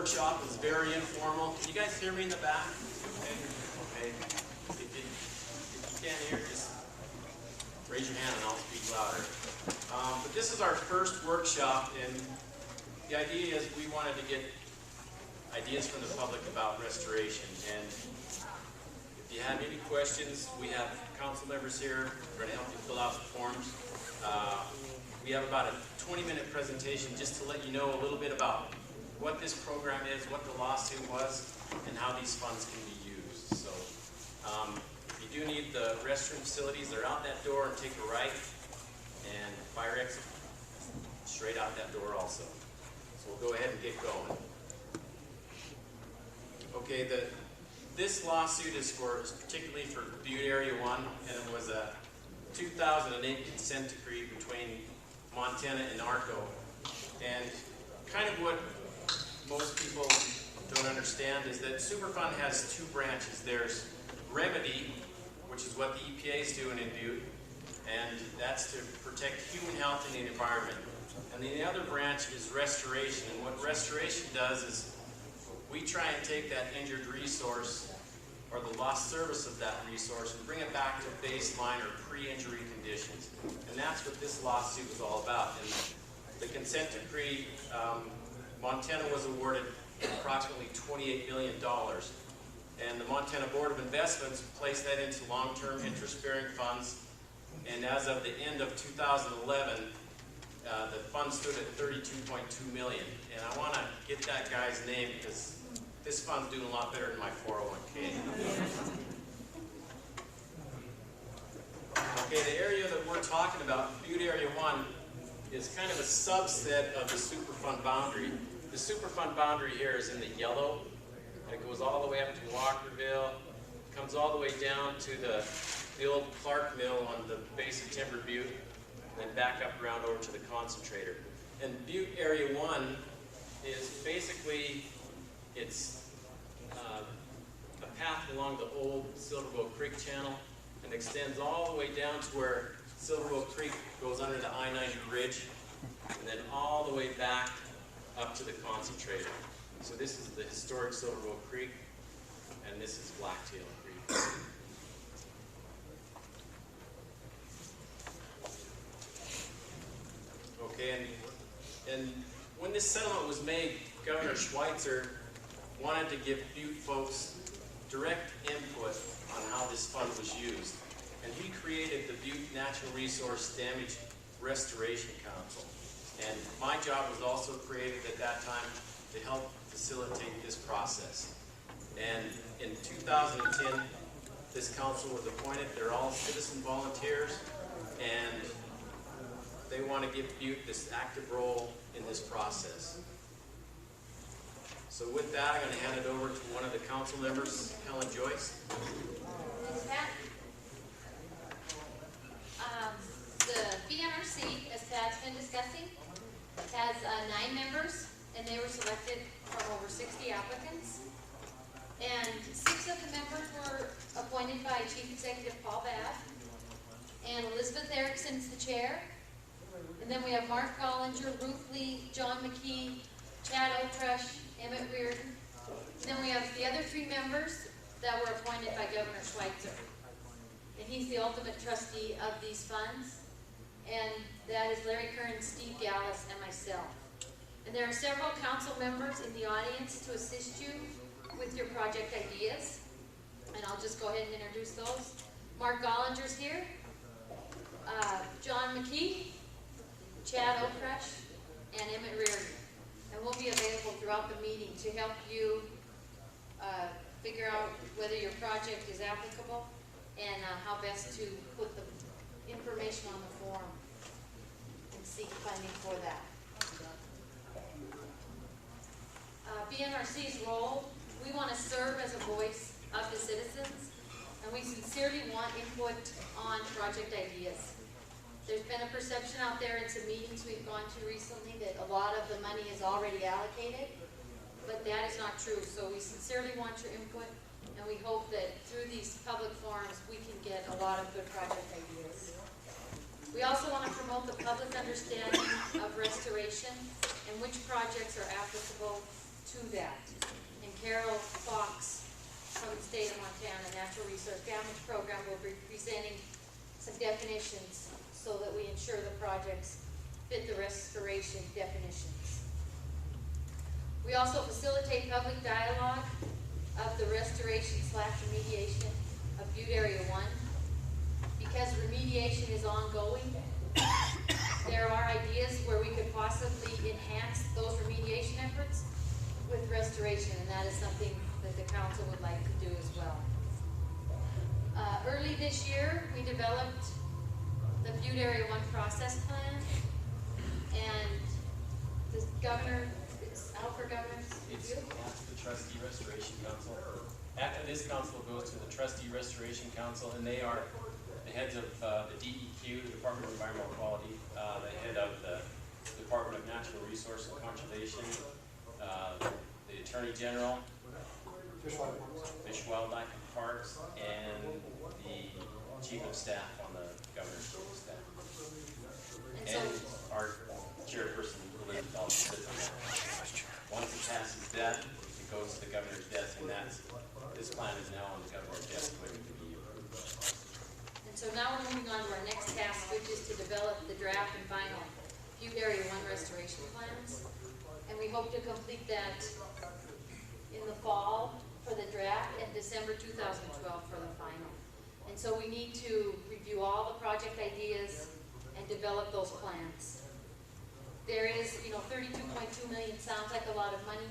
workshop was very informal. Can you guys hear me in the back? Okay. If you can't hear, just raise your hand and I'll speak louder. But this is our first workshop, and the idea is we wanted to get ideas from the public about restoration. And if you have any questions, we have council members here. We're going to help you fill out the forms. We have about a 20-minute presentation just to let you know a little bit about what this program is, what the lawsuit was, and how these funds can be used. So if you do need the restroom facilities, they're out that door, and take a right, and fire exit straight out that door also. So we'll go ahead and get going. Okay, this lawsuit is particularly for Butte Area 1, and it was a 2008 consent decree between Montana and ARCO. And kind of what most people don't understand is that Superfund has two branches. There's remedy, which is what the EPA is doing in Butte, and that's to protect human health and the environment. And the other branch is restoration, and what restoration does is we try and take that injured resource or the lost service of that resource and bring it back to baseline or pre-injury conditions. And that's what this lawsuit was all about. And the consent decree, Montana was awarded approximately $28 million. And the Montana Board of Investments placed that into long-term interest-bearing funds. And as of the end of 2011, the fund stood at $32.2 million. And I want to get that guy's name because this fund's doing a lot better than my 401k. Okay, the area that we're talking about, Butte Area 1, is kind of a subset of the Superfund boundary. The Superfund boundary here is in the yellow, and it goes all the way up to Walkerville, comes all the way down to the old Clark Mill on the base of Timber Butte, and then back up around over to the concentrator. And Butte Area 1 is basically, it's a path along the old Silverbow Creek channel and extends all the way down to where Silverbow Creek goes under the I-90 bridge, and then all the way back up to the concentrator. So this is the historic Silverbow Creek, and this is Blacktail Creek. Okay, and when this settlement was made, Governor Schweitzer wanted to give Butte folks direct input on how this fund was used. And he created the Butte Natural Resource Damage Restoration Council. And my job was also created at that time to help facilitate this process. And in 2010, this council was appointed. They're all citizen volunteers, and they want to give Butte this active role in this process. So with that, I'm going to hand it over to one of the council members, Helen Joyce. Thanks, Pat. The BNRC, as Pat's been discussing, has 9 members, and they were selected from over 60 applicants. And 6 of the members were appointed by Chief Executive Paul Babb, and Elizabeth Erickson's the chair. And then we have Mark Gollinger, Ruth Lee, John McKee, Chad O'Trush, Emmett Reardon. And then we have the other 3 members that were appointed by Governor Schweitzer. And he's the ultimate trustee of these funds. And that is Larry Kern, Steve Gallus, and myself. And there are several council members in the audience to assist you with your project ideas. And I'll just go ahead and introduce those. Mark Gollinger's here. John McKee, Chad O'Trush, and Emmett Reardon. And we'll be available throughout the meeting to help you figure out whether your project is applicable and how best to put the information on the form and seek funding for that. BNRC's role, we want to serve as a voice of the citizens, and we sincerely want input on project ideas. There's been a perception out there in some meetings we've gone to recently that a lot of the money is already allocated, but that is not true. So we sincerely want your input, and we hope that through these public forums we can get a lot of good project ideas. We also want to promote the public understanding of restoration and which projects are applicable to that. And Carol Fox from the state of Montana Natural Resource Damage Program will be presenting some definitions so that we ensure the projects fit the restoration definitions. We also facilitate public dialogue of the restoration/remediation of Butte Area 1. Because remediation is ongoing, there are ideas where we could possibly enhance those remediation efforts with restoration, and that is something that the council would like to do as well. Early this year, we developed the Butte Area 1 process plan, and the governor, it's out for governor's It's review. the Trustee Restoration Council. After this council goes to the Trustee Restoration Council, and they are the heads of the DEQ, the Department of Environmental Quality, the head of the Department of Natural Resource and Conservation, the Attorney General, Fish, Wildlife, and Parks, and the Chief of Staff on the Governor's Chief of Staff. And so, And our chairperson, Elizabeth, also sits on that. Once it passes that, it goes to the governor's desk, and this plan is now on the governor's desk waiting to be approved. and so now we're moving on to our next task, which is to develop the draft and final Butte Area 1 restoration plans. And we hope to complete that in the fall for the draft and December 2012 for the final. And so we need to review all the project ideas and develop those plans. There is, 32.2 million sounds like a lot of money,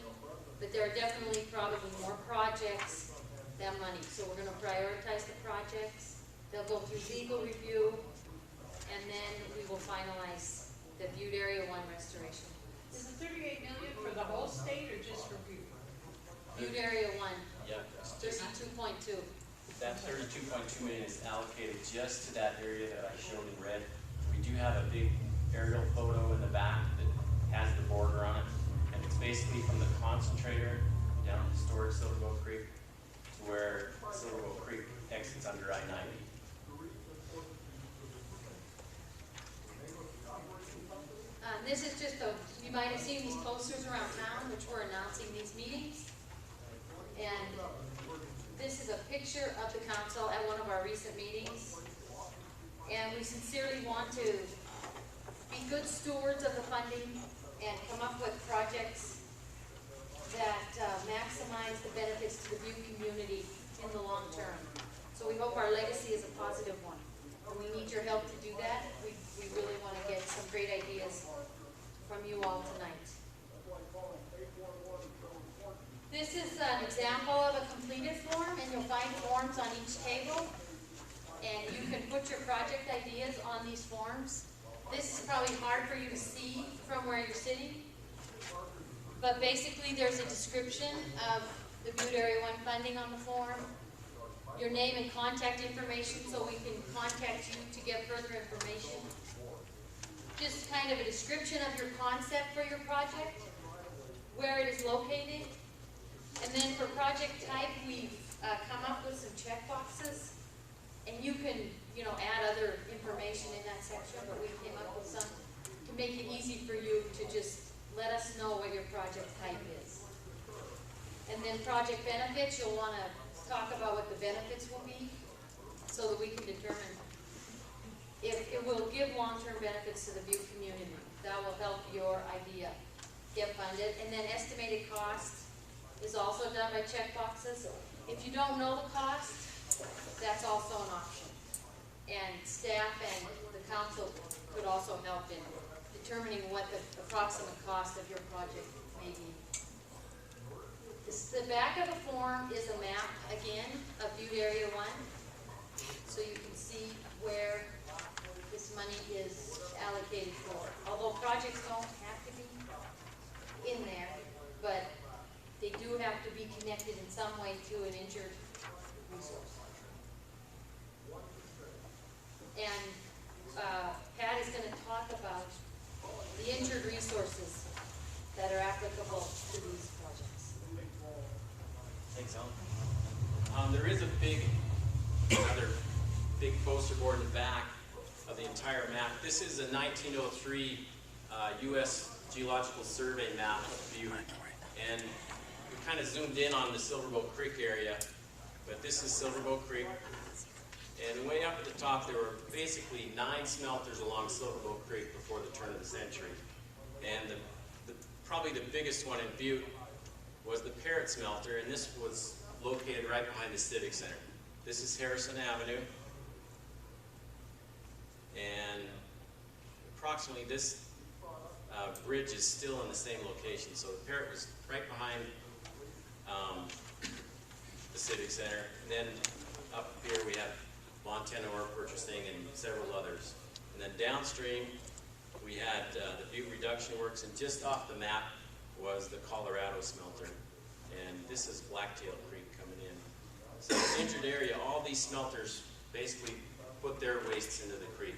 but there are definitely probably more projects than money. So we're gonna prioritize the projects. They'll go through legal review, and then we will finalize the Butte Area 1 restoration. Is the 38 million for the whole state or just for Butte? Butte Area 1, Yeah, 32.2. that 32.2 million is allocated just to that area that I showed in red. We do have a big aerial photo in the back that has the border on it, and it's basically from the concentrator down to historic Silverbow Creek to where Silverbow Creek exits under I-90. This is just you might have seen these posters around town, which were announcing these meetings. And this is a picture of the council at one of our recent meetings. And we sincerely want to be good stewards of the funding and come up with projects that maximize the benefits to the Butte community in the long term. So we hope our legacy is a positive one. And we need your help to do that. We really want to get some great ideas from you all tonight. This is an example of a completed form, and you'll find forms on each table. And you can put your project ideas on these forms. This is probably hard for you to see from where you're sitting. But basically, there's a description of the Butte Area 1 funding on the form, your name and contact information so we can contact you to get further information. Just kind of a description of your concept for your project, where it is located. And then for project type, we've come up with some checkboxes. And you can, add other information in that section, but we came up with some to make it easy for you to just let us know what your project type is. And then project benefits, you'll want to talk about what the benefits will be so that we can determine if it will give long-term benefits to the Butte community. That will help your idea get funded. And then estimated cost is also done by checkboxes. If you don't know the cost, that's also an option. And staff and the council could also help in determining what the approximate cost of your project may be. The back of the form is a map, again, of Butte Area 1. So you can see where this money is allocated for. Although projects don't have to be in there, but they do have to be connected in some way to an injured resource. And Pat is going to talk about the injured resources that are applicable to these projects. Thanks, Ellen. There is another big poster board in the back of the entire map. This is a 1903 U.S. Geological Survey map of Butte. And we kind of zoomed in on the Silverboat Creek area, but this is Silverboat Creek. And way up at the top, there were basically 9 smelters along Silverboat Creek before the turn of the century. And probably the biggest one in Butte was the Parrot Smelter, and this was located right behind the Civic Center. This is Harrison Avenue. And approximately this bridge is still in the same location. So the Parrot was right behind the Civic Center. And then up here we have Montana Ore Purchasing and several others. And then downstream we had the Butte Reduction Works, and just off the map was the Colorado Smelter. And this is Blacktail Creek coming in. So the injured area, all these smelters basically put their wastes into the creek.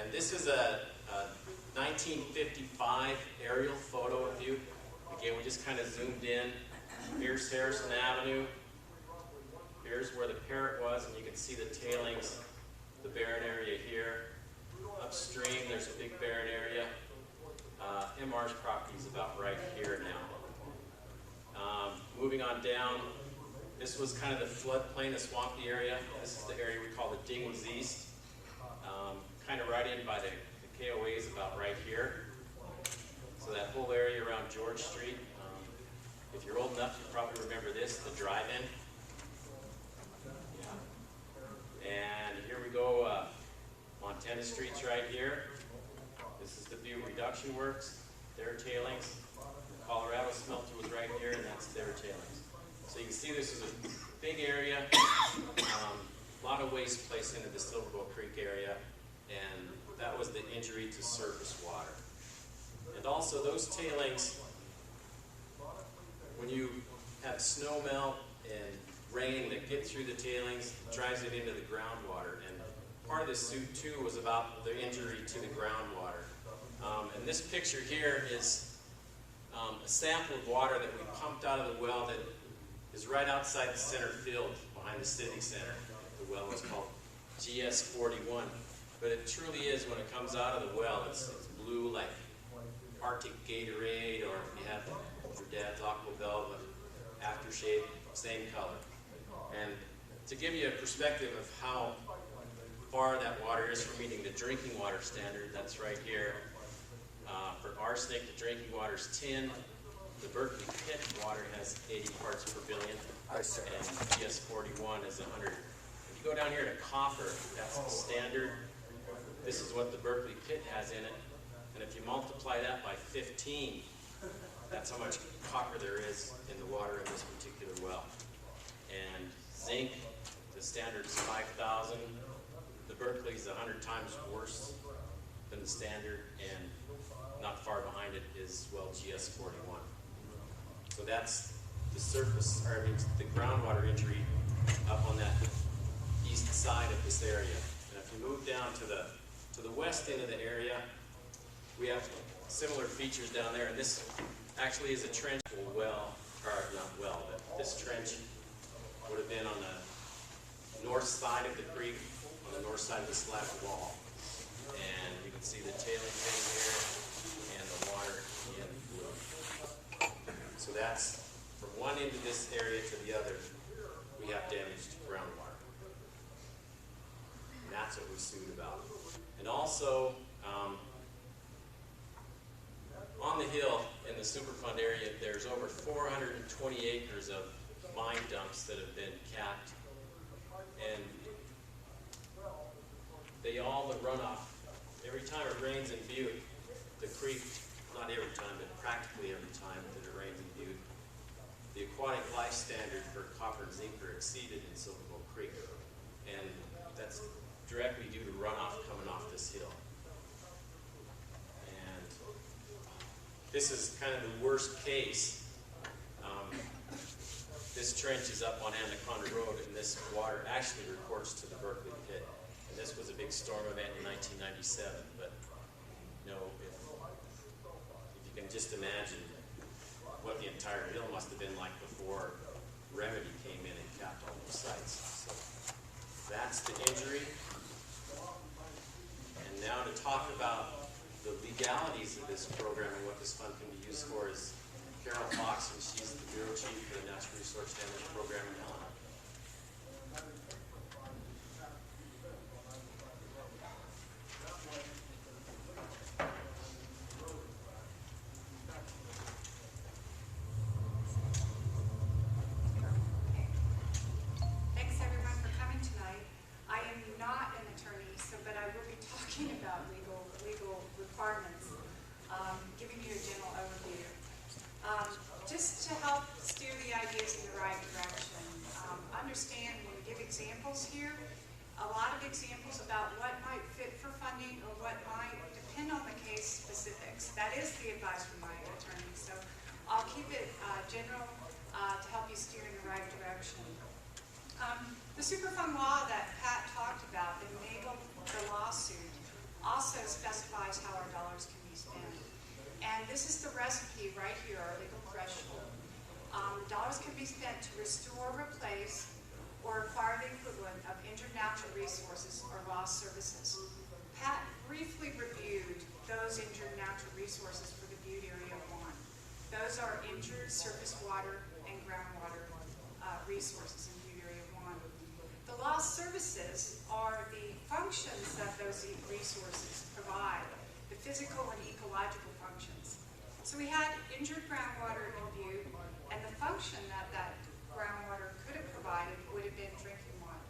And this is a 1955 aerial photo of Butte. Again, we just kind of zoomed in. Here's Harrison Avenue. Here's where the Parrot was, and you can see the tailings, the barren area here. Upstream, there's a big barren area. MR's property is about right here now. Moving on down, this was kind of the floodplain, the swampy area. This is the area we call the Diggings East. Kind of right in by the KOAs about right here. So that whole area around George Street. If you're old enough, you probably remember this, the drive-in. Yeah. And here we go, Montana Street's right here. This is the Butte Reduction Works, their tailings. The Colorado Smelter was right here, and that's their tailings. So you can see this is a big area, a lot of waste placed into the Silverboat Creek area, and that was the injury to surface water. And also those tailings, when you have snow melt and rain that get through the tailings, drives it into the groundwater. And part of this suit too was about the injury to the groundwater. And this picture here is a sample of water that we pumped out of the well that is right outside the center field behind the Civic Center. The well is called GS41. But it truly is, when it comes out of the well, it's blue like Arctic Gatorade, or if you have your dad's Aqua Velva aftershave, same color. And to give you a perspective of how far that water is from meeting the drinking water standard, that's right here. For arsenic, the drinking water is 10. The Berkeley pit water has 80 parts per billion, and GS41 is 100. If you go down here to copper, that's the standard. This is what the Berkeley pit has in it. And if you multiply that by 15, that's how much copper there is in the water in this particular well. And zinc, the standard is 5,000. The Berkeley is 100 times worse than the standard, and not far behind it is, well, GS41. So that's the surface, or I mean the groundwater injury up on that east side of this area. And if you move down to the west end of the area, we have similar features down there, and this actually is a trench well, or not well, but this trench would have been on the north side of the creek, on the north side of the slab wall. And you can see the tailings in here and the water in blue. So that's from one end of this area to the other, we have damaged groundwater. And that's what we sued about. And also, on the hill in the Superfund area, there's over 420 acres of mine dumps that have been capped. And they all, the runoff, every time it rains in Butte, the creek, not every time, but practically every time that it rains in Butte, the aquatic life standard for copper and zinc are exceeded in Silverboat Creek. And that's directly due to runoff coming off this hill. And this is kind of the worst case. This trench is up on Anaconda Road, and this water actually reports to the Berkeley pit. And this was a big storm event in 1997. But you know, if you can just imagine what the entire hill must have been like before Remedy came in and capped all those sites. So that's the injury. And now to talk about the legalities of this program and what this fund can be used for is Carol Fox, and she's the Bureau Chief for the Natural Resource Damage Program in Helena. Thanks everyone for coming tonight. I am not an attorney, but I will be talking about legal requirements, giving you a general overview. Just to help steer the ideas in the right direction. Understand when we give examples here, a lot of examples about what might fit for funding or what might depend on the case specifics. That is the advice from my attorney, so I'll keep it general to help you steer in the right direction. The Superfund law that Pat talked about that enabled the lawsuit also specifies how our dollars can be spent. And this is the recipe right here, our legal threshold. Dollars can be spent to restore, replace, or acquire the equivalent of injured natural resources or lost services. Pat briefly reviewed those injured natural resources for the Butte Area 1. Those are injured surface water and groundwater resources in Butte Area 1. The lost services are the functions that those resources provide, the physical and ecological functions. So we had injured groundwater in Butte, and the function that groundwater could have provided would have been drinking water.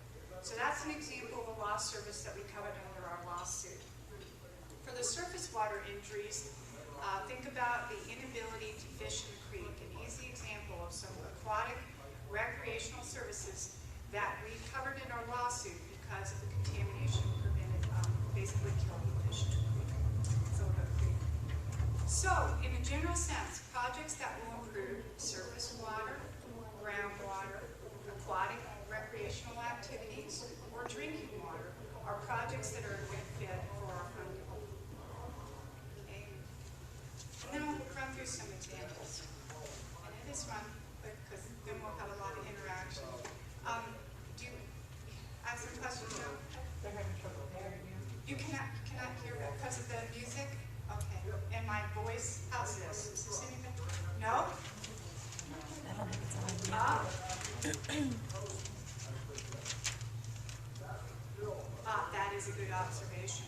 So that's an example of a lost service that we covered under our lawsuit. For the surface water injuries, think about the inability to fish in the creek, an easy example of some aquatic recreational services that we covered in our lawsuit because of the contamination prevented, basically killing the fish in the creek. So, in a general sense, projects that will improve surface water, groundwater, aquatic recreational activities, or drinking water are projects that are a good fit for our funding. Okay. And then we'll run through some examples. And it is run quick because then we'll have a lot of interaction. Do you have some questions now? They're having trouble hearing you. You cannot hear because of the music? Okay. And my voice, how's this? Is this anything? No? That is a good observation.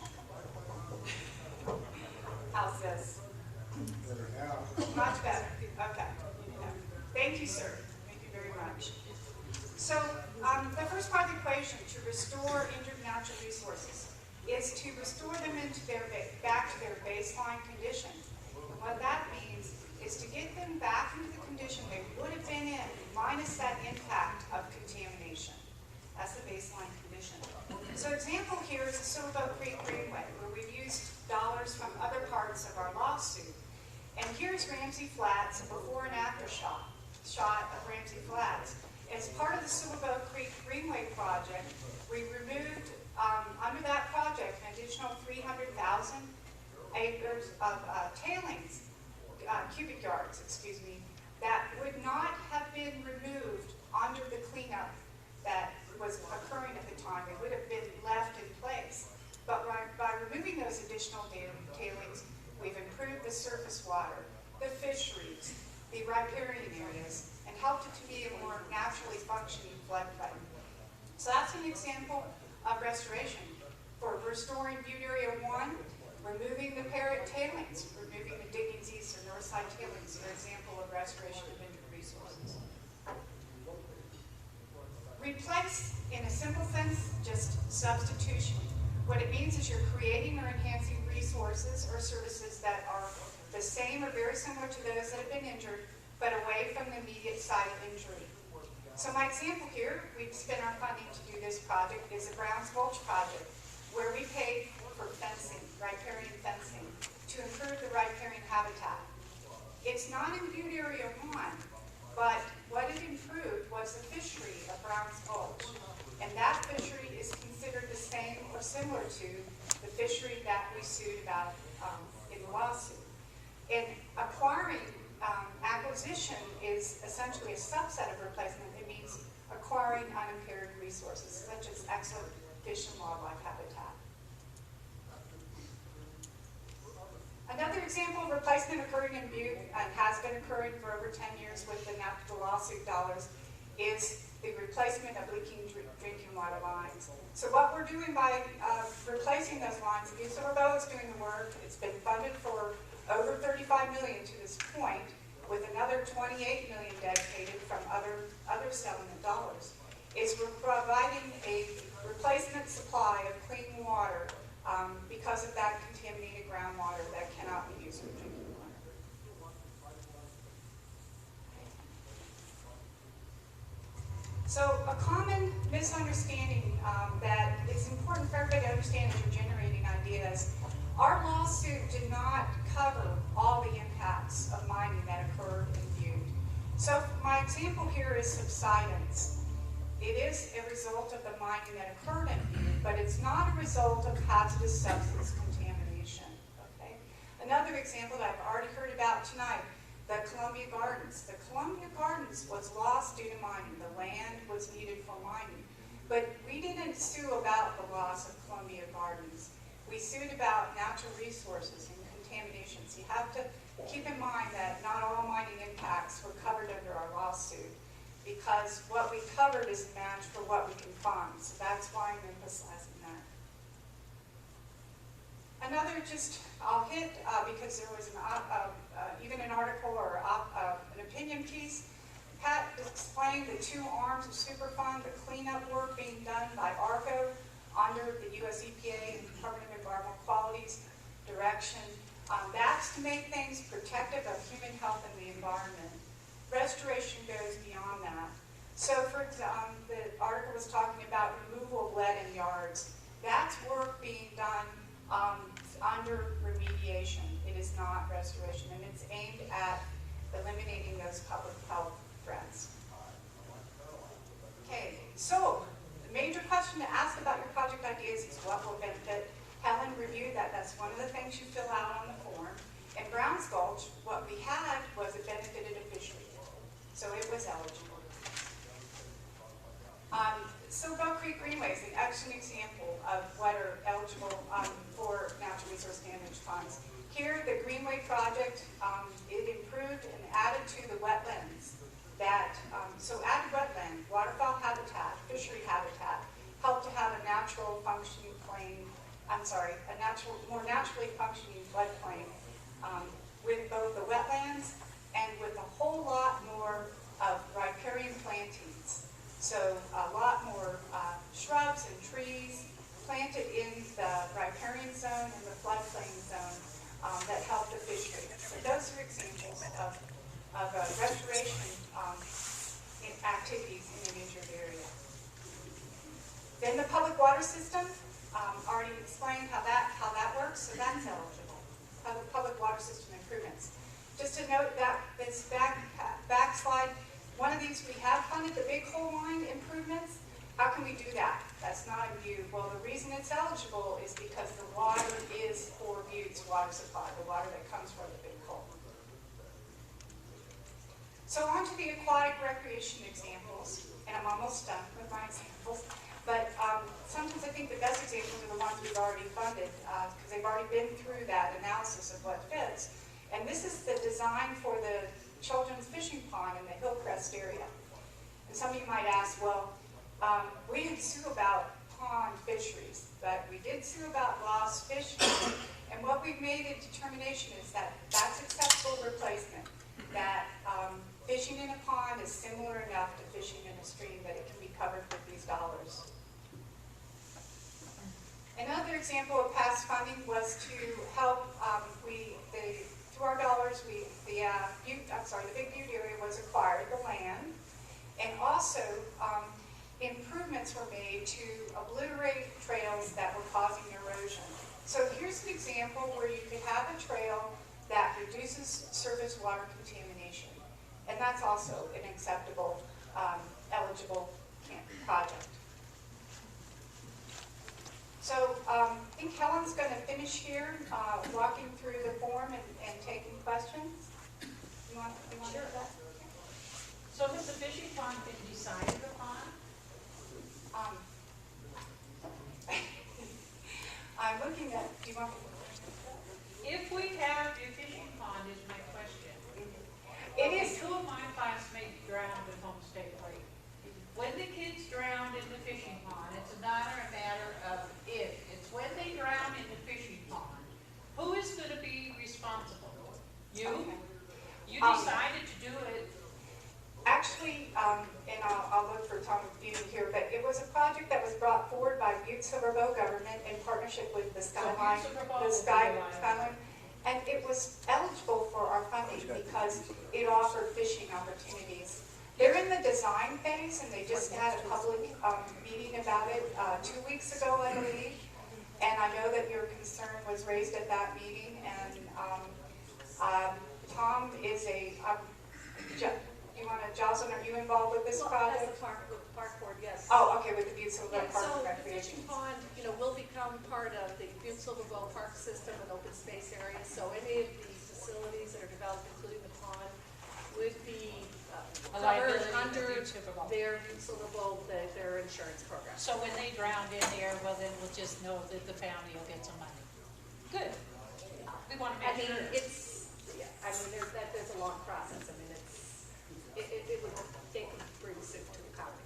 How's this? Much better. Okay. Thank you, sir. Thank you very much. So, the first part of the equation, to restore injured natural resources, is to restore them back to their baseline condition. And what that means is to get them back into the condition they would have been in, minus that impact of contamination. That's the baseline condition. So example here is the Silverboat Creek Greenway, where we've used dollars from other parts of our lawsuit. And here's Ramsey Flats, a before and after shot of Ramsey Flats. As part of the Silverboat Creek Greenway project, we removed, under that project, an additional 300,000 acres of tailings, cubic yards, that would not have been removed under the cleanup that was occurring at the time. They would have been left in place. But by removing those additional tailings, we've improved the surface water, the fisheries, the riparian areas, and helped it to be a more naturally functioning floodplain. So that's an example of restoration. For restoring Butte Area 1, removing the parrot tailings, removing the Diggings East or Northside tailings, an example of restoration of injured resources. Replace, in a simple sense, just substitution. What it means is you're creating or enhancing resources or services that are the same or very similar to those that have been injured, but away from the immediate site of injury. So my example here, we've spent our funding to do this project, is the Browns Gulch project, where we paid for fencing, riparian fencing, to improve the riparian habitat. It's not in Butte Area 1, but what it improved was the fishery of Browns Gulch. And that fishery is considered the same or similar to the fishery that we sued about in the lawsuit. And acquiring, acquisition is essentially a subset of replacement. It means acquiring unimpaired resources, such as excellent fish and wildlife habitat. Another example of replacement occurring in Butte and has been occurring for over 10 years with the natural lawsuit dollars is the replacement of leaking drinking water lines. So what we're doing by replacing those lines, Butte is doing the work. It's been funded for over $35 million to this point, with another $28 million dedicated from other settlement dollars. Is we're providing a replacement supply of clean water because of that contaminated groundwater that cannot be used for drinking water. So a common misunderstanding that is important for everybody to understand as you're generating ideas, our lawsuit did not cover all the impacts of mining that occurred in Butte. So my example here is subsidence. It is a result of the mining that occurred in Butte, but it's not a result of hazardous substance contamination. Okay? Another example that I've already heard about tonight, the Columbia Gardens. The Columbia Gardens was lost due to mining. The land was needed for mining. But we didn't sue about the loss of Columbia Gardens. We sued about natural resources and contaminations. You have to keep in mind that not all mining impacts were covered under our lawsuit, because what we covered is a match for what we can find. So that's why I'm emphasizing that. Another I'll hit, because there was even an article or an opinion piece. Pat explained the two arms of Superfund, the cleanup work being done by ARCO under the US EPA and Department of Environmental Quality's direction. That's to make things protective of human health and the environment. Restoration goes beyond that. So for example, the article was talking about removal of lead in yards. That's work being done under remediation. It is not restoration, and it's aimed at eliminating those public health threats. Okay, so the major question to ask about your project ideas is what will benefit. Helen reviewed that. That's one of the things you fill out on the form. In Browns Gulch, what we had was it benefited a fishery. So it was eligible. So Butte Creek Greenways, an excellent example of what are eligible for natural resource damage funds. Here, the Greenway project, it improved and added to the wetlands. So added wetland, waterfowl habitat, fishery habitat, helped to have a natural functioning plain, more naturally functioning floodplain with both the wetlands and with a whole lot more of riparian plantings. So a lot more shrubs and trees planted in the riparian zone and the floodplain zone that help the fishery. So those are examples of restoration activities in an injured area. Then the public water system, already explained how that works, so that's eligible. Public water system improvements. Just to note that this back slide, one of these we have funded, the big hole line improvements. How can we do that? That's not in Butte. Well, the reason it's eligible is because the water is for Butte's water supply, the water that comes from the big hole. So on to the aquatic recreation examples, and I'm almost done with my examples. But sometimes I think the best examples are the ones we've already funded because they've already been through that analysis of what fits. And this is the design for the children's fishing pond in the Hillcrest area. And some of you might ask, well, we didn't sue about pond fisheries, but we did sue about lost fish. And what we've made a determination is that that's acceptable replacement, that fishing in a pond is similar enough to fishing in a stream that it can be covered with these dollars. Another example of past funding was to help, through our dollars, the Big Butte area was acquired, the land, and also improvements were made to obliterate trails that were causing erosion. So here's an example where you could have a trail that reduces surface water contamination, and that's also an acceptable, eligible project. So I think Helen's going to finish here, walking through the form and taking questions. You want to do that? So has the fishing pond been decided upon? I'm looking at, do you want me to? If we have when the kids drowned in the fishing pond, it's not a matter of if, it's when they drown in the fishing pond, who is gonna be responsible? You? Okay. You decided to do it. Actually, and I'll look for Tom Butte here, but it was a project that was brought forward by Butte Silverbow government in partnership with the Skyline, Skyline. And it was eligible for our funding because it offered fishing opportunities. They're in the design phase and they just had a public meeting about it 2 weeks ago, I believe. And I know that your concern was raised at that meeting, and Tom is you want to, Jocelyn, are you involved with this project? As a park board, yes. Oh, okay, with the Butte Silverbow Yeah, Park so and the Recreation. fishing pond, will become part of the Butte Silverbow Park system and open space area. So any of the facilities that are developed, including the pond, would be A covered liability to under Butte Silverbow. their Butte Silverbow, their insurance program. So when they drowned in there, well, then we'll just know that the family will get some money. Good. We want to I make mean, sure. there's a long process. I mean, it would take a bring suit to the county.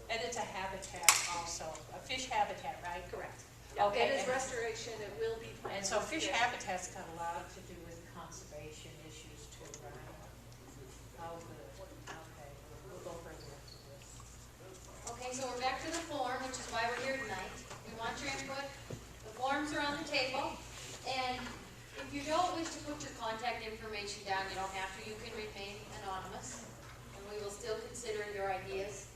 And it's a habitat also, a fish habitat, right? Correct. Okay. And as restoration, it will be. And so fish habitat's got a lot to do with conservation issues too, right? Oh, good. Okay, we'll go further into this. Okay, so we're back to the form, which is why we're here tonight. We want your input. The forms are on the table, and if you don't wish to put your contact information down, you don't have to. You can remain anonymous, and we will still consider your ideas.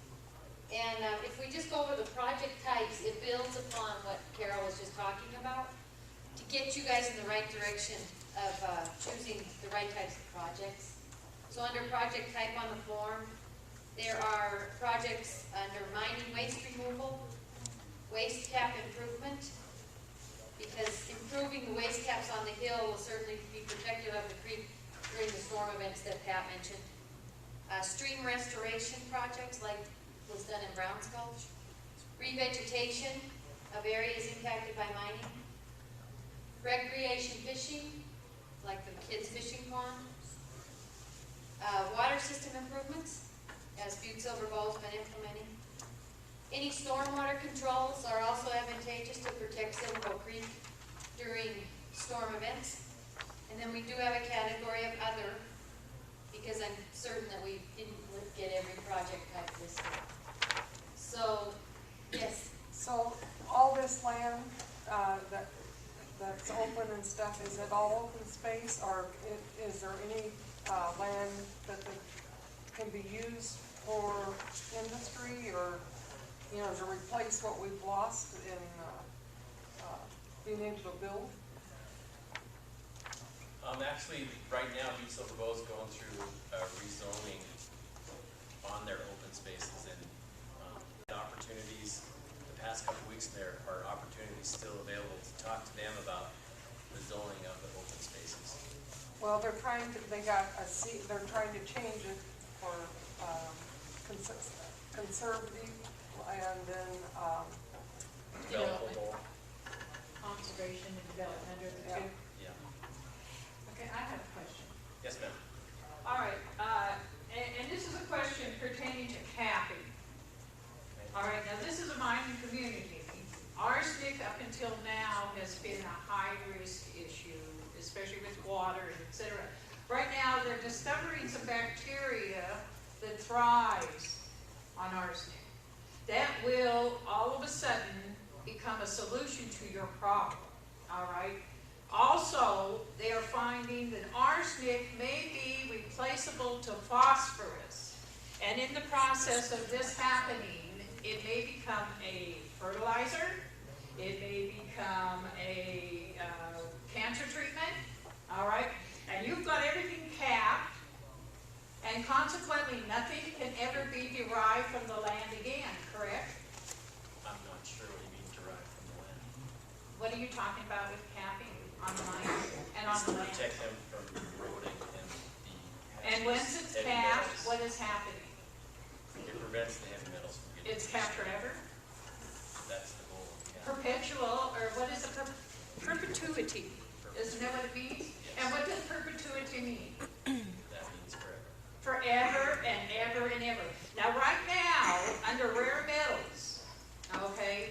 And if we just go over the project types, it builds upon what Carol was just talking about to get you guys in the right direction of choosing the right types of projects. So under project type on the form, there are projects under mining waste removal, waste cap improvement, because improving the waste caps on the hill will certainly be protective of the creek during the storm events that Pat mentioned. Stream restoration projects like was done in Browns Gulch. Revegetation of areas impacted by mining. Recreation fishing, like the kids' fishing pond. Water system improvements, as Butte Silverbow's been implementing. Any stormwater controls are also advantageous to protect Silverbow Creek during storm events. And then we do have a category of other, because I'm certain that we didn't get every project type listed. So, yes, So all this land that's open and stuff, is it all open space, or is there any land that can be used for industry, or, to replace what we've lost in being able to build? Actually, right now, Butte Silverbow is going through rezoning on their open spaces, and opportunities. The past couple weeks, there are opportunities still available to talk to them about the zoning of the open spaces. Well, they're trying to change it for conservative, and then, Developable. Conservation and development under the Yeah. two. Yeah. Okay, I have a question. Yes, ma'am. All right, and this is a question pertaining to capping. All right, now this is a mining community. Arsenic up until now has been a high-risk issue, especially with water, et cetera. Right now, they're discovering some bacteria that thrives on arsenic. That will, all of a sudden, become a solution to your problem, all right? Also, they are finding that arsenic may be replaceable to phosphorus. And in the process of this happening, it may become a fertilizer, it may become a cancer treatment, all right? And you've got everything capped, and consequently, nothing can ever be derived from the land again, correct? I'm not sure what you mean derived from the land. What are you talking about with capping on the land and on It's the to land? protect them from eroding and the And once it's heavy capped, metals. what is happening? It prevents the heavy metals from getting. It's capped forever? That's the goal. Yeah. Perpetual, or what is a perpetuity? Isn't that what it means? Yes. And what does perpetuity mean? That means forever. forever and ever and ever. Now, right now, under rare metals, okay,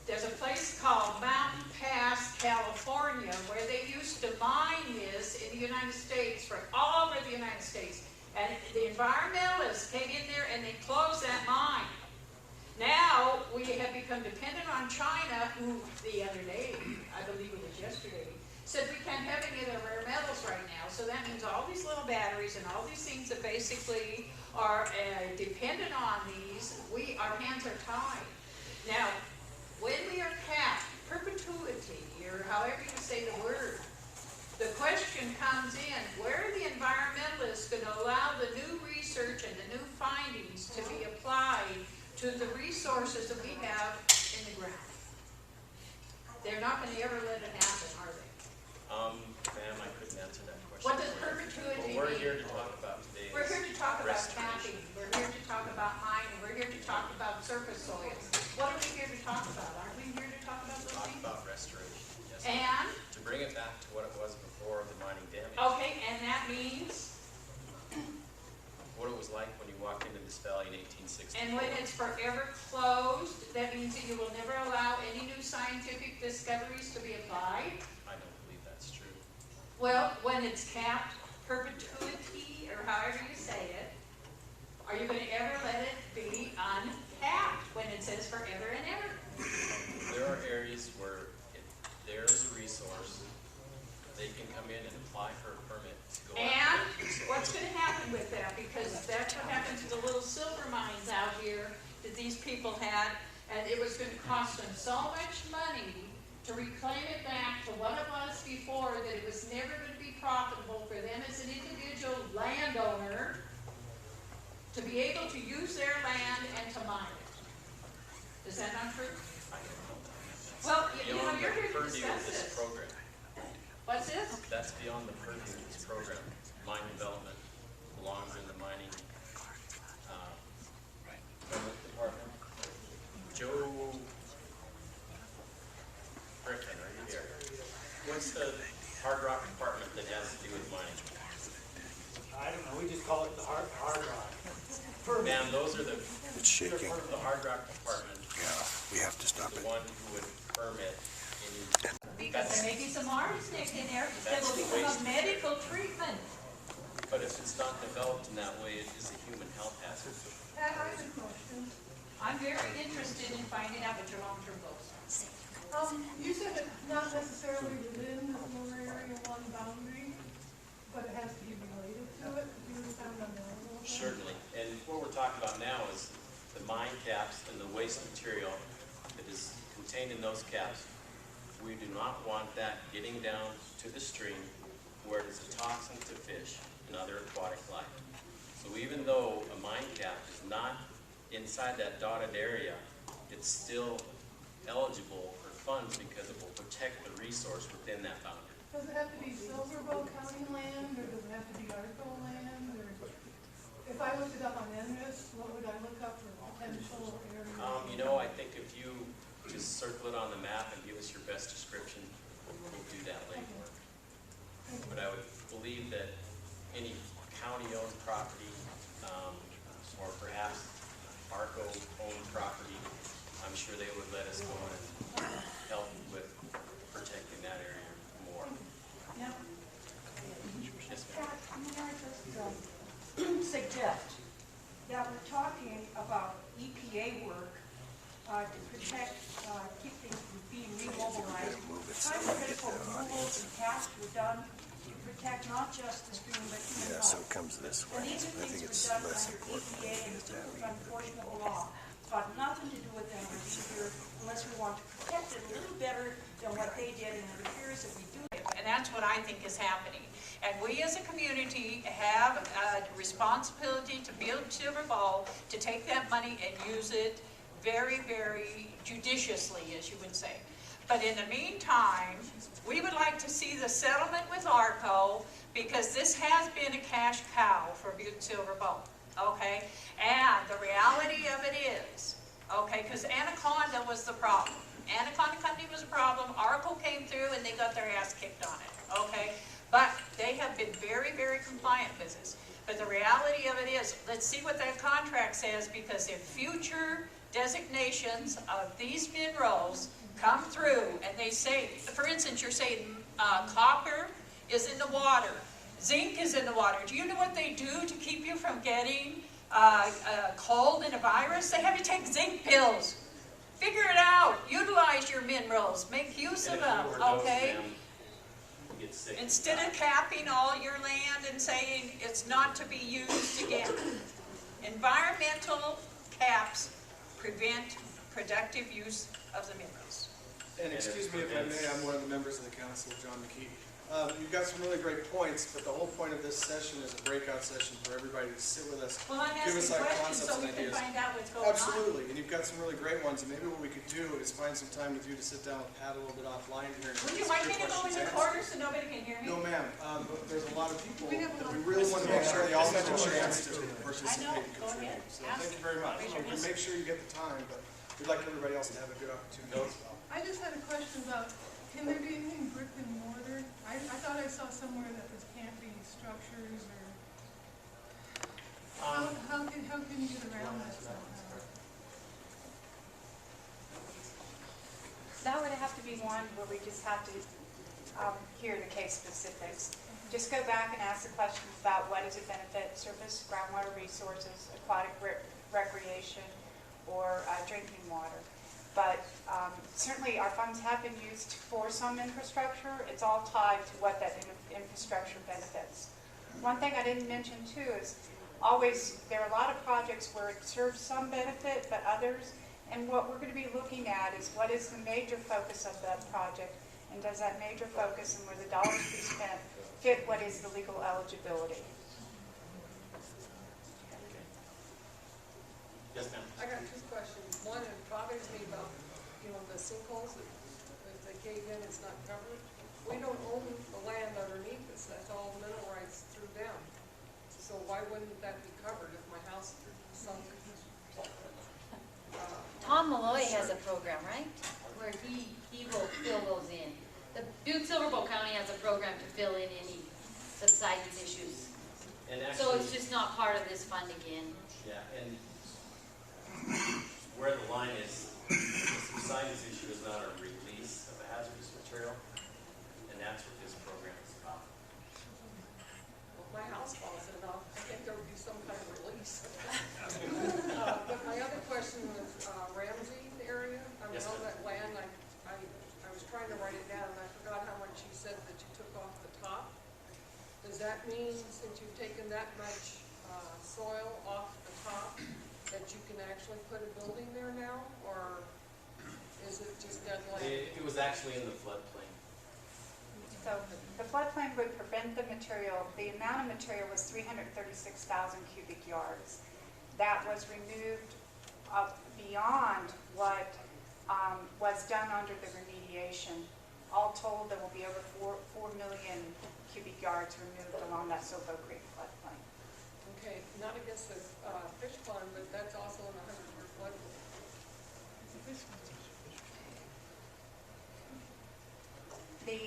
there's a place called Mountain Pass, California, where they used to mine this in the United States, for all over the United States. And the environmentalists came in there and they closed that mine. Now, we have become dependent on China, who the other day, I believe it was yesterday, said we can't have any of the rare metals right now. So that means all these little batteries and all these things that basically are dependent on these, our hands are tied. Now, when we are capped, perpetuity, or however you say the word, the question comes in, where are the environmentalists going to allow the new research and the new findings to be applied to the resources that we have in the ground? They're not going to ever let it happen, are they? Ma'am, I couldn't answer that question. What does perpetuity What we're mean? here to talk about today We're here to talk about restoration. capping, we're here to talk about mining, we're here to talk about surface soils. What are we here to talk about? Aren't we here to talk about those Talk things? about restoration, yes. And, To bring it back to what it was before the mining damage. okay, and that means, What it was like when you walked into this valley in 1860. and when it's forever closed, that means that you will never allow any new scientific discoveries to be applied? I don't believe that's true. Well, when it's capped, perpetuity, or however you say it, are you going to ever let it be uncapped when it says forever and ever? There are areas where if there is a resource, they can come in and apply for a permit to go And after that resource. what's going to happen with that? Because that's what happened to the little silver mines out here that these people had, and it was going to cost them so much money to reclaim it back to what it was before, that it was never going to be profitable for them as an individual landowner to be able to use their land and to mine it. Is that not true? I don't know. Well, you know, Beyond you're the here to purview of discuss this this. program. What's this? That's beyond the purview of this program. Mine development belongs in the mining department. Joe Griffin, are you here? What's the hard rock department that has to do with mining? I don't know, we just call it the hard rock. Ma'am, those are the shaking. hard rock department, Yeah, we have to stop the it. one who would permit any. Because there may be some arsenic in there that will become a medical treatment. But if it's not developed in that way, it is a human health hazard. Pat, I have a question. I'm very interested in finding out what your long-term goals are. You said it's not necessarily within the lower area one boundary, but it has to be related to it. Do you understand what I'm saying? Certainly, and what we're talking about now is the mine caps and the waste material that is contained in those caps. We do not want that getting down to the stream where it is a toxin to fish and other aquatic life. So even though a mine cap is not inside that dotted area, it's still eligible for funds because it will protect the resource within that boundary. Does it have to be Silverbow County land, or does it have to be Arco land, or if I looked it up on NMIS, what would I look up for potential areas? You know, I think if you just circle it on the map and give us your best description, we'll do that later. But I would believe that any county-owned property, or perhaps ARCO-owned property, I'm sure they would let us go in and help with protecting that area more. Yeah. Yes, ma'am. Pat, may I just suggest that we're talking about EPA work to protect, keep things from being remobilized. Time critical removals and tasks were done to protect not just the stream, but human Yeah, so health. it comes this And way. these are I think things it's were done less under important EPA and than that. super unfortunate law. It's got nothing to do with them or here unless we want to protect it a little better than what they did, and it appears that we do it. And that's what I think is happening. And we as a community have a responsibility to build Silver Ball, to take that money and use it very, very judiciously, as you would say. But in the meantime, we would like to see the settlement with ARCO, because this has been a cash cow for Butte Silver Bowl, okay? And the reality of it is, okay, because Anaconda was the problem. Anaconda Company was a problem, ARCO came through and they got their ass kicked on it, okay? But they have been very, very compliant with this. But the reality of it is, let's see what that contract says, because if future designations of these minerals come through and they say, for instance, you're saying copper is in the water, zinc is in the water. Do you know what they do to keep you from getting a cold and a virus? They have you take zinc pills. Figure it out. Utilize your minerals. Make use of them, okay? Instead of capping all your land and saying it's not to be used again. Environmental caps prevent productive use of the minerals. And excuse me if I may, I'm one of the members of the council, John McKee. You've got some really great points, but the whole point of this session is a breakout session for everybody to sit with us. Well, I'm Give us asking our questions concepts so and we can ideas. find out what's going on. Absolutely, and you've got some really great ones, and maybe what we could do is find some time with you to sit down with Pat a little bit offline here. Would you like me to go in the corner so nobody can hear me? No, ma'am, but there's a lot of people that we really want to make sure they all have a chance to participate and Go ahead. contribute. So thank you very much. We can make sure you get the time, but we'd like everybody else to have a good opportunity as well. I just had a question about, can there be anything brick and mortar? I thought I saw somewhere that this can't be structures or, how can you get around that somehow? That would have to be one where we just have to hear the case specifics. Just go back and ask the questions about what does it benefit, surface groundwater resources, aquatic recreation, or drinking water. But certainly our funds have been used for some infrastructure. It's all tied to what that infrastructure benefits. One thing I didn't mention too is always, there are a lot of projects where it serves some benefit, but others, and what we're going to be looking at is what is the major focus of that project, and does that major focus and where the dollars be spent fit what is the legal eligibility. Yes, ma'am. I got two questions. One, it bothers me about, the sinkholes, if they cave in, it's not covered. We don't own the land underneath us, that's all mineral rights through them. So why wouldn't that be covered if my house sunk? Tom Malloy has a program, right? Where he will fill those in. The Butte Silverbow County has a program to fill in any subsidence issues. And So actually, it's just not part of this fund again. yeah, and where the line is, the subsidence issue is not a release of a hazardous material, and that's what this program is about. Well, if my house falls in, I think there would be some kind of release. But my other question was Ramsey area. I mean, Yes, all ma'am. that land, I was trying to write it down, and I forgot how much you said that you took off the top. Does that mean, since you've taken that much soil off the top, that you can actually put a building there now, or is it just dead land? It was actually in the floodplain. So the floodplain would prevent the material, the amount of material was 336,000 cubic yards. That was removed beyond what was done under the remediation. All told, there will be over 4 million cubic yards removed along that Sopo Creek floodplain. Okay, not against the fish pond, but that's also in a 100-year floodplain. The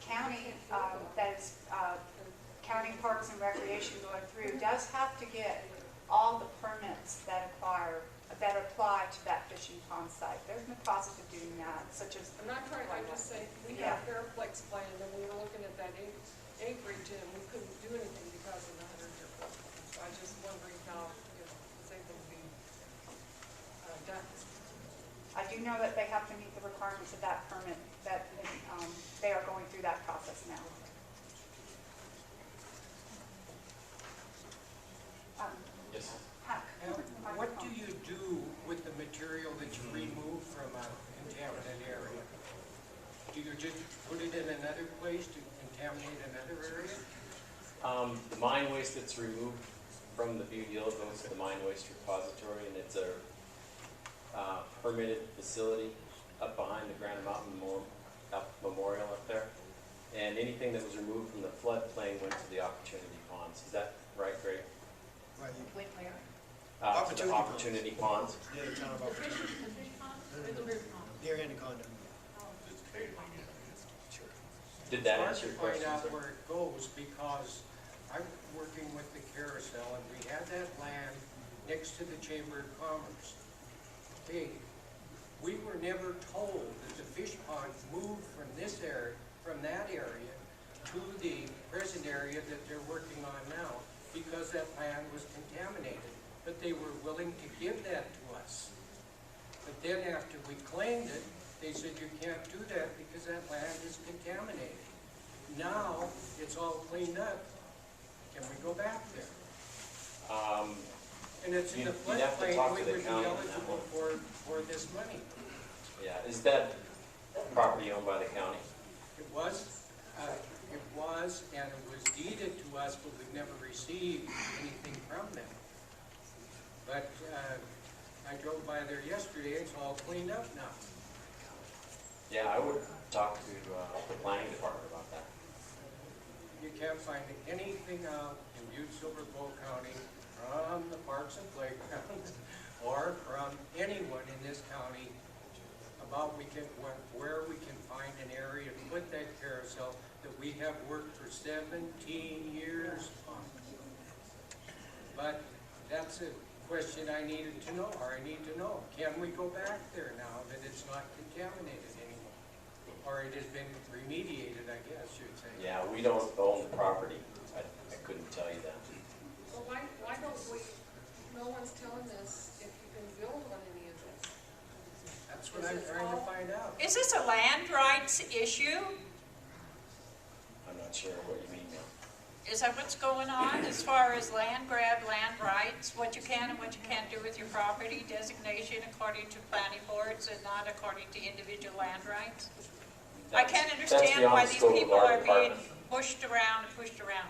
county, that is County Parks and Recreation going through, does have to get all the permits that apply to that fishing pond site. They're in the process of doing that, such as. I'm not trying, I'm just saying, we Yeah. have Fairplex plan, and we were looking at that acreage, and we couldn't do anything because of the 100-year floodplain. So I was just wondering how, it's able to be done. I do know that they have to meet the requirements of that permit, that they are going through that process now. Yes. What do you do with the material that you remove from a contaminated area? Do you just put it in another place to contaminate another area? The mine waste that's removed from the Butte Yield goes to the mine waste repository, and it's a permitted facility up behind the Grand Mountain Memorial up there. And anything that was removed from the floodplain went to the opportunity ponds. Is that right, Greg? Wait, where? To the opportunity ponds. Yeah, the town of Opportunity. Near Anaconda. Did that answer your It's hard question? to find out where it goes because I'm working with the carousel, and we had that land next to the Chamber of Commerce. Okay, we were never told that the fish pond moved from this area, from that area, to the present area that they're working on now, because that land was contaminated. But they were willing to give that to us. But then after we claimed it, they said you can't do that because that land is contaminated. Now, it's all cleaned up. Can we go back there? And it's in the You'd have to floodplain, talk we to the would be county on that eligible for this money. Yeah, is that property owned by the county? It was, and it was deeded to us, but we've never received anything from them. But I drove by there yesterday, it's all cleaned up now. Yeah, I would talk to the planning department about that. You can't find anything out in Butte Silver Bowl County from the Parks and Playgrounds or from anyone in this county about where we can find an area to put that carousel that we have worked for 17 years on. But that's a question I needed to know, or I need to know. Can we go back there now that it's not contaminated anymore? Or it has been remediated, I guess you'd say. Yeah, we don't own the property. I couldn't tell you that. So why don't we, no one's telling us if you can build on any of this? That's what I'm trying to find out. Is this a land rights issue? I'm not sure what you mean now. Is that what's going on as far as land grab, land rights, what you can and what you can't do with your property, designation according to planning boards and not according to individual land rights? I can't understand why these people are being pushed around and pushed around.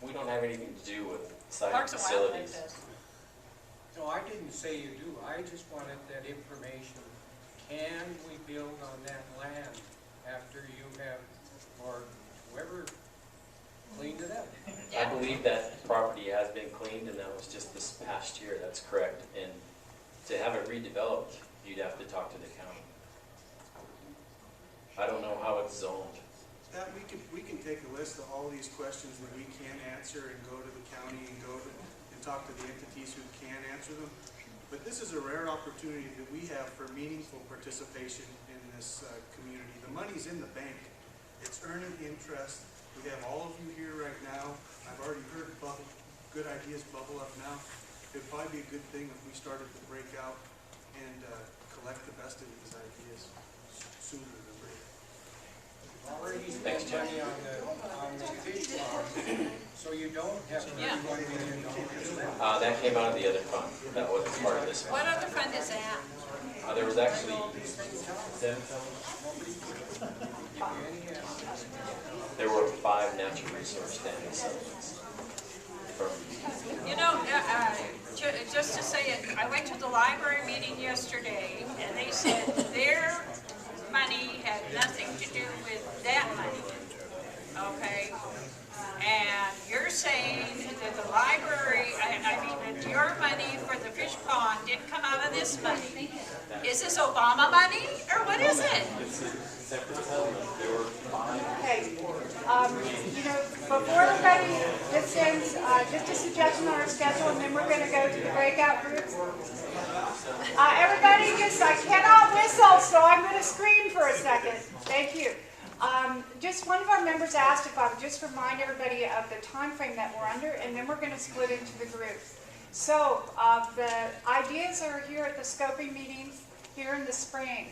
We don't have anything to do with site Parks and Wildlife facilities. does. No, I didn't say you do. I just wanted that information. Can we build on that land after you have, or whoever cleaned it up? I believe that property has been cleaned, and that was just this past year. That's correct. And to have it redeveloped, you'd have to talk to the county. I don't know how it's zoned. That we can take a list of all these questions that we can answer and go to the county and and talk to the entities who can answer them. But this is a rare opportunity that we have for meaningful participation in this community. The money's in the bank. It's earning interest. We have all of you here right now. I've already heard good ideas bubble up now. It'd probably be a good thing if we started to break out and collect the best of these ideas sooner than later. Already spent money on the fish farm, so you don't have $31 million left. That came out of the other fund. That wasn't part of this What one. other fund is that? There was actually 7 There were 5 natural resource standing settlements. You know, just to say it, I went to the library meeting yesterday, and they said their money had nothing to do with that money, okay? And you're saying that the library, I mean, that your money for the fish pond didn't come out of this money. Is this Obama money, or what is it? It's a separate settlement. There were 5. Okay, you know, before everybody just ends, just a suggestion on our schedule, and then we're going to go to the breakout groups. Everybody just, I cannot whistle, so I'm going to scream for a second. Thank you. Just one of our members asked if I would just remind everybody of the time frame that we're under, and then we're going to split into the groups. So, the ideas are here at the scoping meetings here in the spring.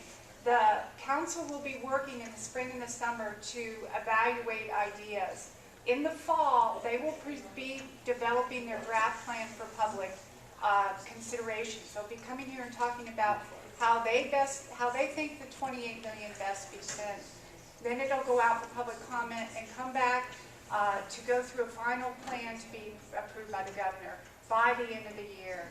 The council will be working in the spring and the summer to evaluate ideas. In the fall, they will be developing their draft plan for public consideration. So they'll be coming here and talking about how they think the $28 million best be spent. Then it'll go out for public comment and come back to go through a final plan to be approved by the governor by the end of the year.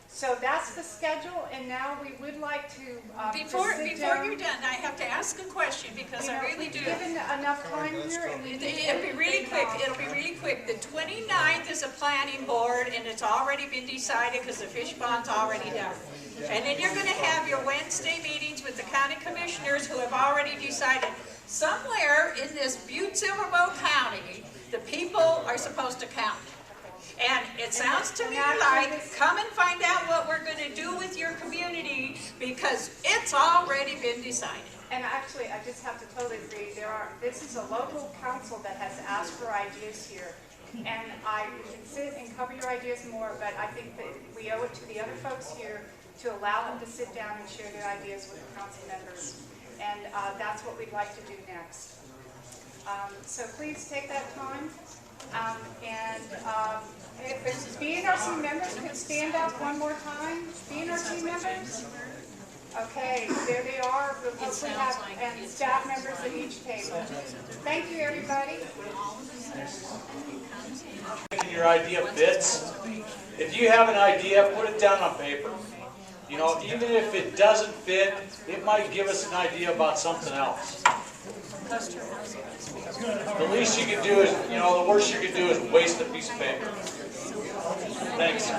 So that's the schedule, and now we would like to Before you're done, I have to ask a question, because I really do. Given enough time here, and It'll be really quick. It'll be really quick. The 29th is a planning board, and it's already been decided because the fish pond's already done. And then you're going to have your Wednesday meetings with the county commissioners who have already decided. Somewhere in this Butte Silver Bow County, The people are supposed to count. And it sounds to me like, come and find out what we're gonna do with your community, because it's already been decided. And actually, I just have to totally agree, this is a local council that has asked for ideas here. And we can sit and cover your ideas more, but I think that we owe it to the other folks here to allow them to sit down and share their ideas with the council members. And that's what we'd like to do next. So please take that time. If BNRC members could stand up one more time. BNRC members? Okay, there they are. We'll hopefully have and staff members at each table. Thank you, everybody. Your idea fits. If you have an idea, put it down on paper. You know, even if it doesn't fit, it might give us an idea about something else. The least you can do is, you know, the worst you can do is waste a piece of paper. Thanks.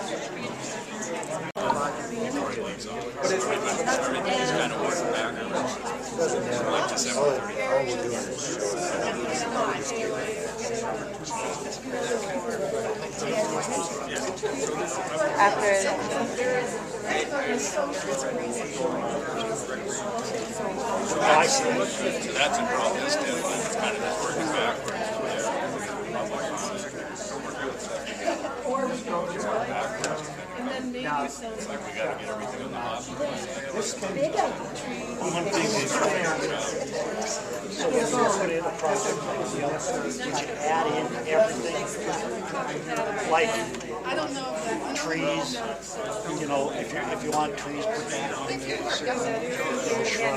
I see. So that's a problem. It's kind of just working backwards. And then maybe some. It's like we got to get everything on the bottom. One thing is, so when you put in a project you can add in everything, like I don't know if that. trees, you know, if you want trees, put that on there, certain shrub.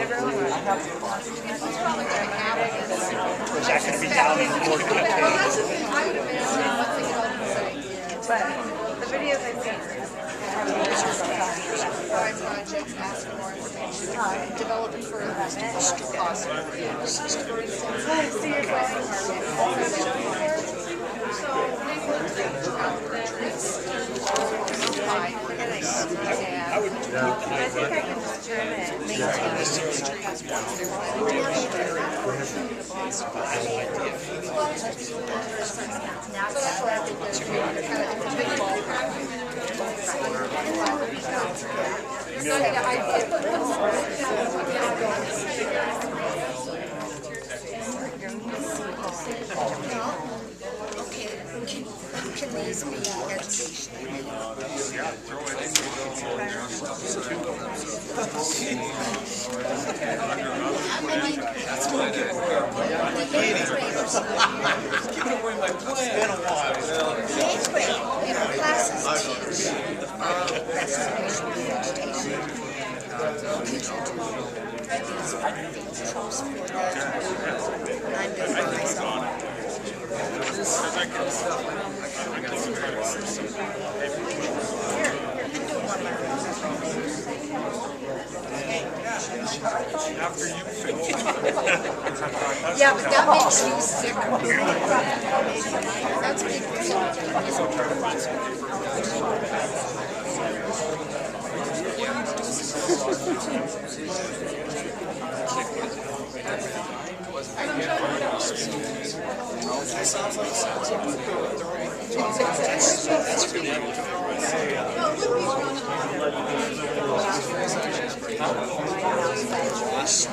Is that going to be down in more detail? But the videos I've seen are projects, ask for more information, develop it further, cost. I would do that. I think I can determine, maintain the street has can these be educational? Yeah, throw it in Giving away my plan. It's been a while. Classes teach restoration and vegetation. Teaching to these tropes for that. I'm doing it myself. after you finish. Yeah, but that makes you sick. That's big.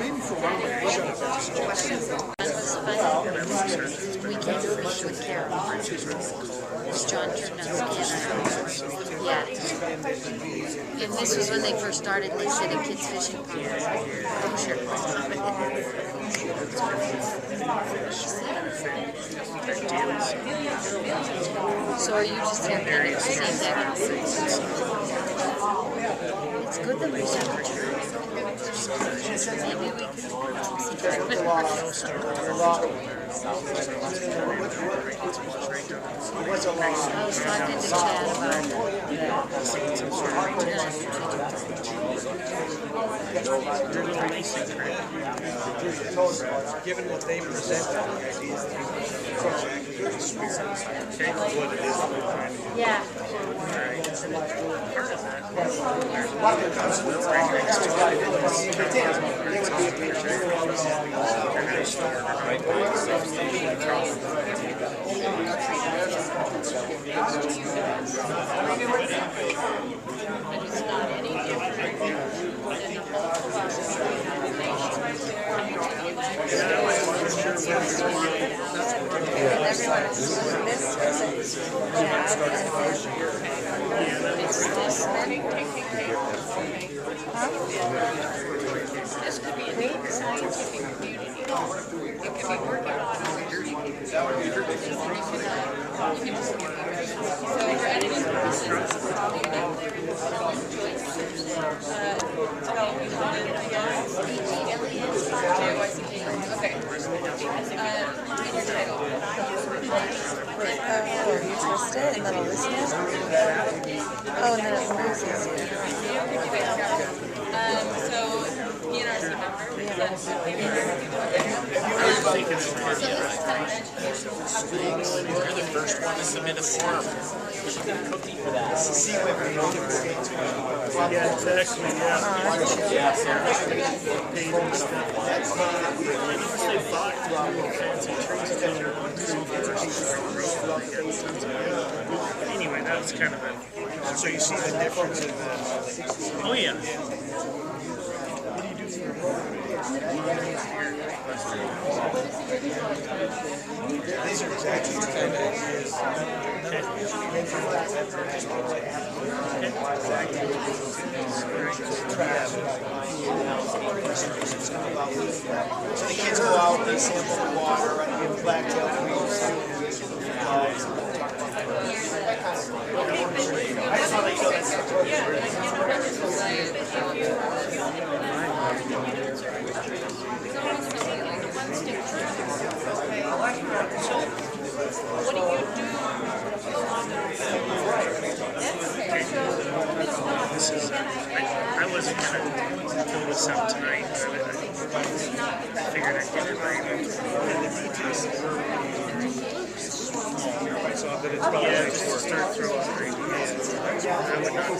Maybe for one way, We can't fish with Carol. John turned out to yeah. And this was when they first started, they said a kid's fishing pond. I'm sure. So are you just having the same deck? It's good that we're separate. Maybe we could. I was talking to Chad about Given what they presented, yeah. it's not any different than the whole process of This could be a neat scientific community. It could be working on so for editing purposes, this is probably about there in the choice. Okay. Your title. You twist it and then it'll listen. Oh, and then it loses you. So, BNRC member. You're the first one to submit a form. You should get a cookie for that. Yeah, exactly, yeah. Say 5 fancy trees down 1, 2, 3. Anyway, that's kind of a... So you see the difference in the... Oh, yeah. These are exactly the kind of ideas. So the kids go out, they sample the water, and blacktail creeks. This is, I wasn't going to fill this out tonight, but I figured I'd get it right. Yeah, just to start throwing ideas. I would not have.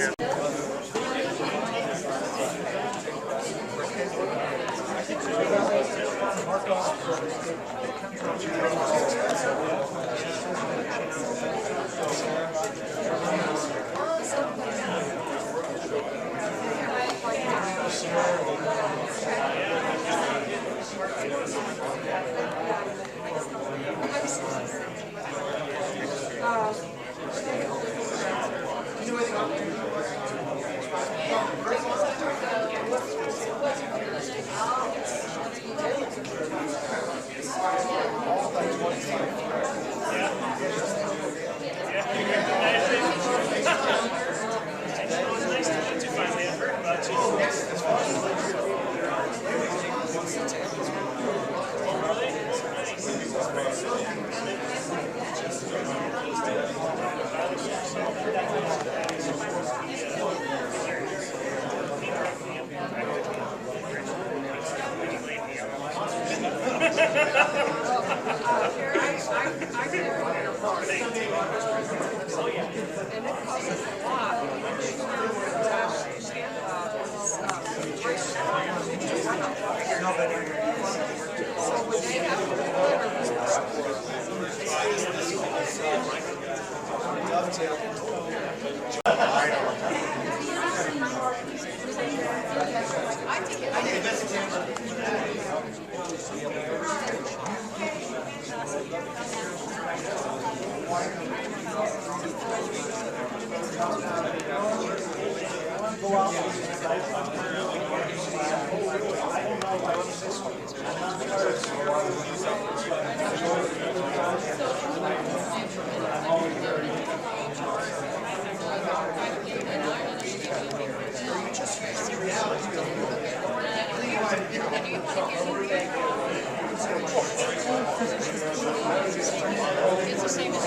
It's the same as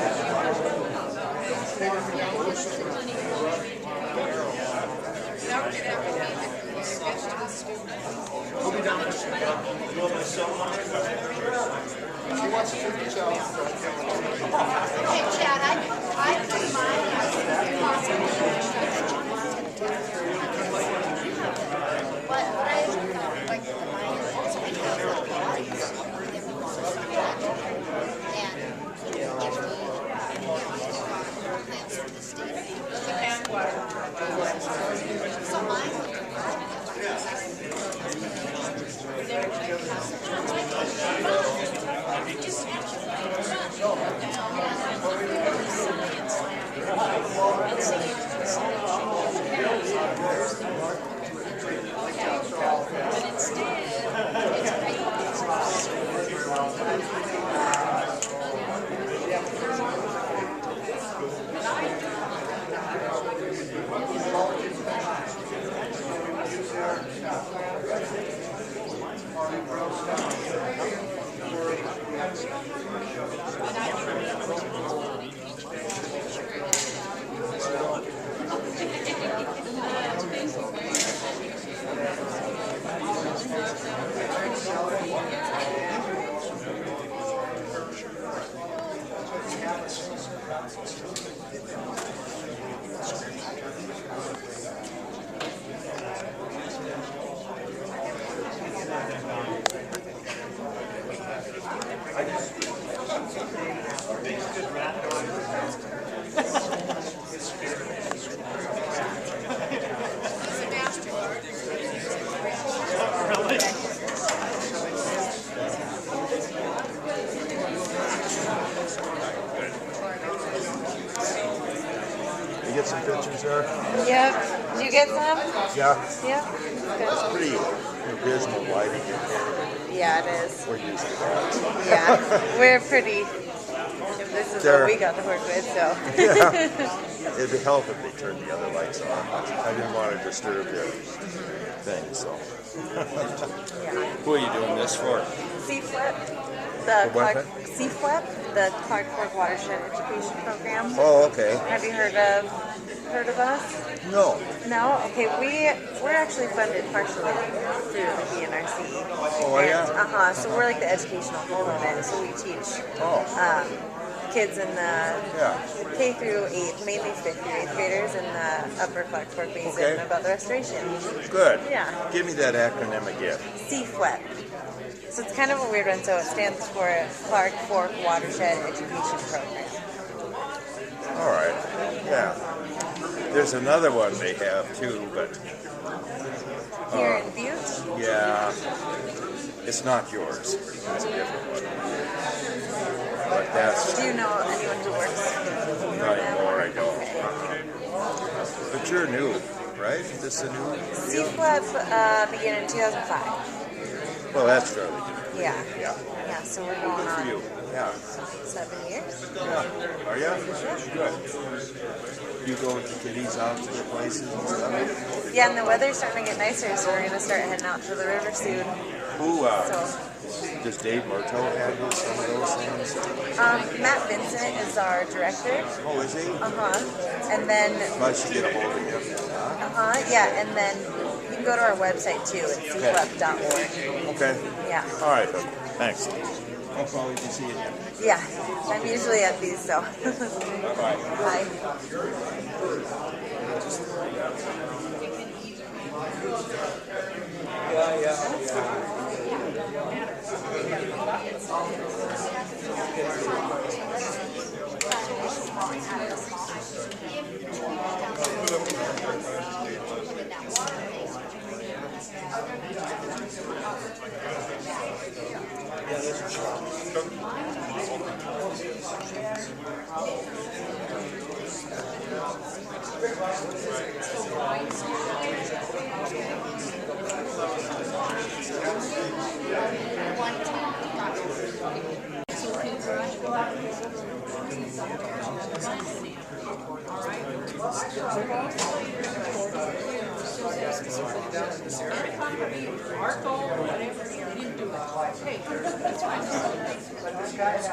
We'll be down there. You want my cell phone? She wants to figure it out. Hey, Chad, I put mine as what I like mine is also because of the bodies. And give me You get some pictures there? Yep. Did you get some? Yeah. Yep. It's pretty abysmal lighting in here. Yeah, it is. We're used to that. Yeah, we're pretty. This is what we got to work with, so. Yeah. It'd help if they turned the other lights on. I didn't want to disturb their thing, so. Who are you doing this for? CFLEP, the Clark, CFLEP, the Clark Fork Watershed Education Program. Oh, okay. Have you heard of us? No. No? Okay, we're actually funded partially through the BNRC. Oh, yeah? So we're like the educational component, so we teach kids in the K through 8, mainly 5th through 8th graders in the upper Clark Fork Basin about the restoration. Good. Yeah. Give me that acronym again. CFLEP. So it's kind of a weird one, so it stands for Clark Fork Watershed Education Program. All right. Yeah. There's another one they have too, but here in Butte? Yeah. It's not yours. It's a different one. But that's... Do you know anyone who works? Not anymore, I don't. But you're new, right? This is a new deal? CFLEP began in 2005. Well, that's fairly new. Yeah. Yeah. Yeah, so we're going Good for on you. Yeah. 7 years. Yeah. Are you? Yeah. Good. You go with the kiddies out to the places and stuff? Yeah, and the weather's starting to get nicer, so we're going to start heading out to the river soon. Who, So, does Dave Murtaugh handle some of those things? Matt Vincent is our director. Oh, is he? And then... I should get a hold of him. Yeah, and then you can go to our website too, it's cflep.org. Okay. Yeah. All right, thanks. I'll probably be seeing you. Yeah, I'm usually at these, so. Bye-bye. Bye.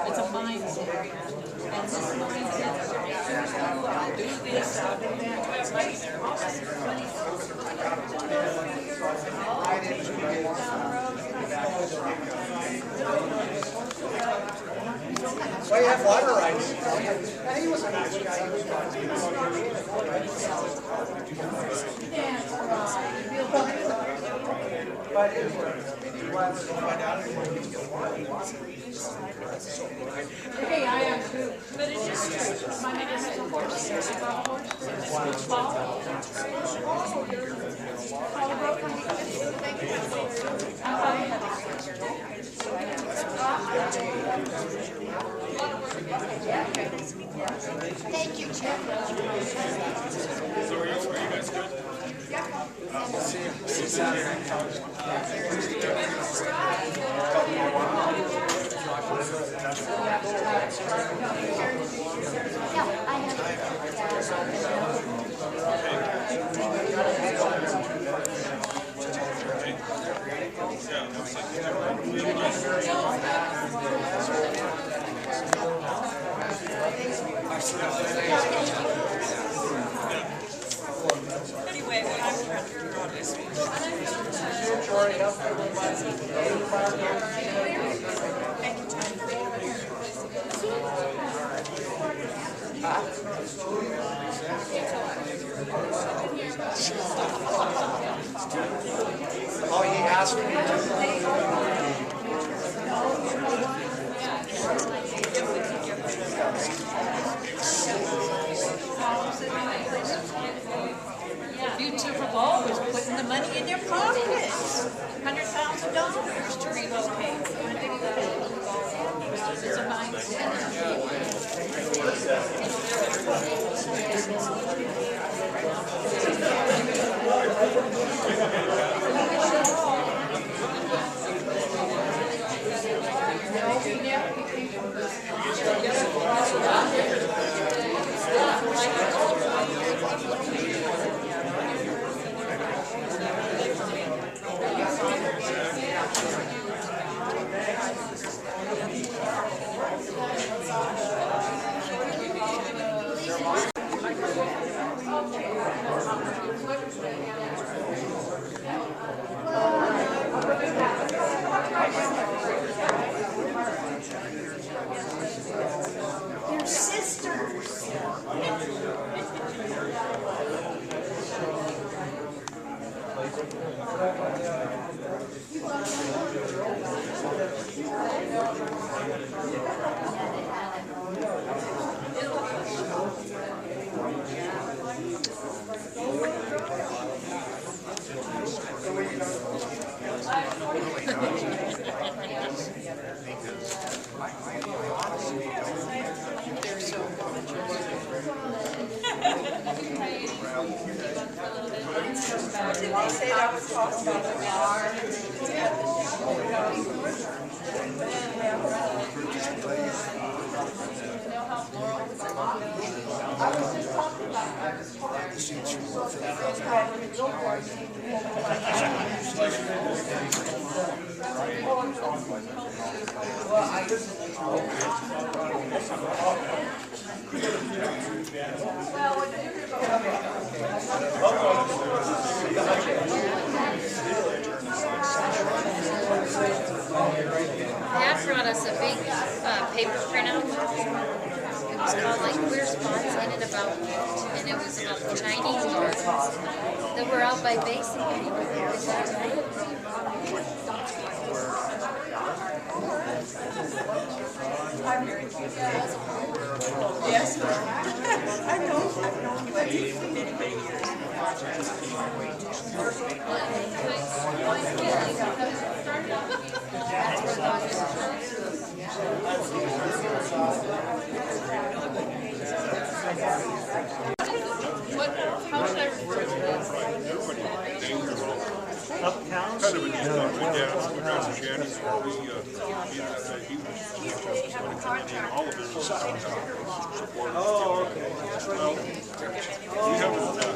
It's a mindset. And this mindset, I'll do this, I'll do Well, you have water rights. He was a nice guy. He was but Hey, I am too. But it's just true. My name is a horse. Ball. Anyway, Oh, he asked me Butte Revolt was putting the money in their pockets. $100,000 to relocate. It's a They're sisters. Did they say that was cost about an hour? Dad brought us a big paper printout. It was called like Queer Spots in and about, and it was about the Chinese gardens that were out by Basin. Is that right? Yes. I know. I've known you for many, many years. How should I refer to this? Uptown? Kind of a neat thing. My dad, my grandpa Shannon, all of it was supported. Oh, okay. Well, we haven't things like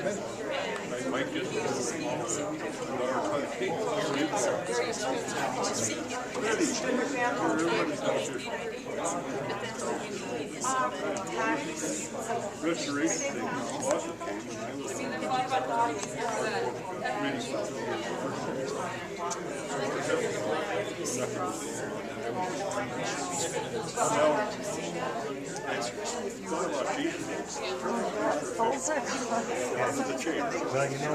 that. My kids restoration thing also came when I was the chamber. Well, you know,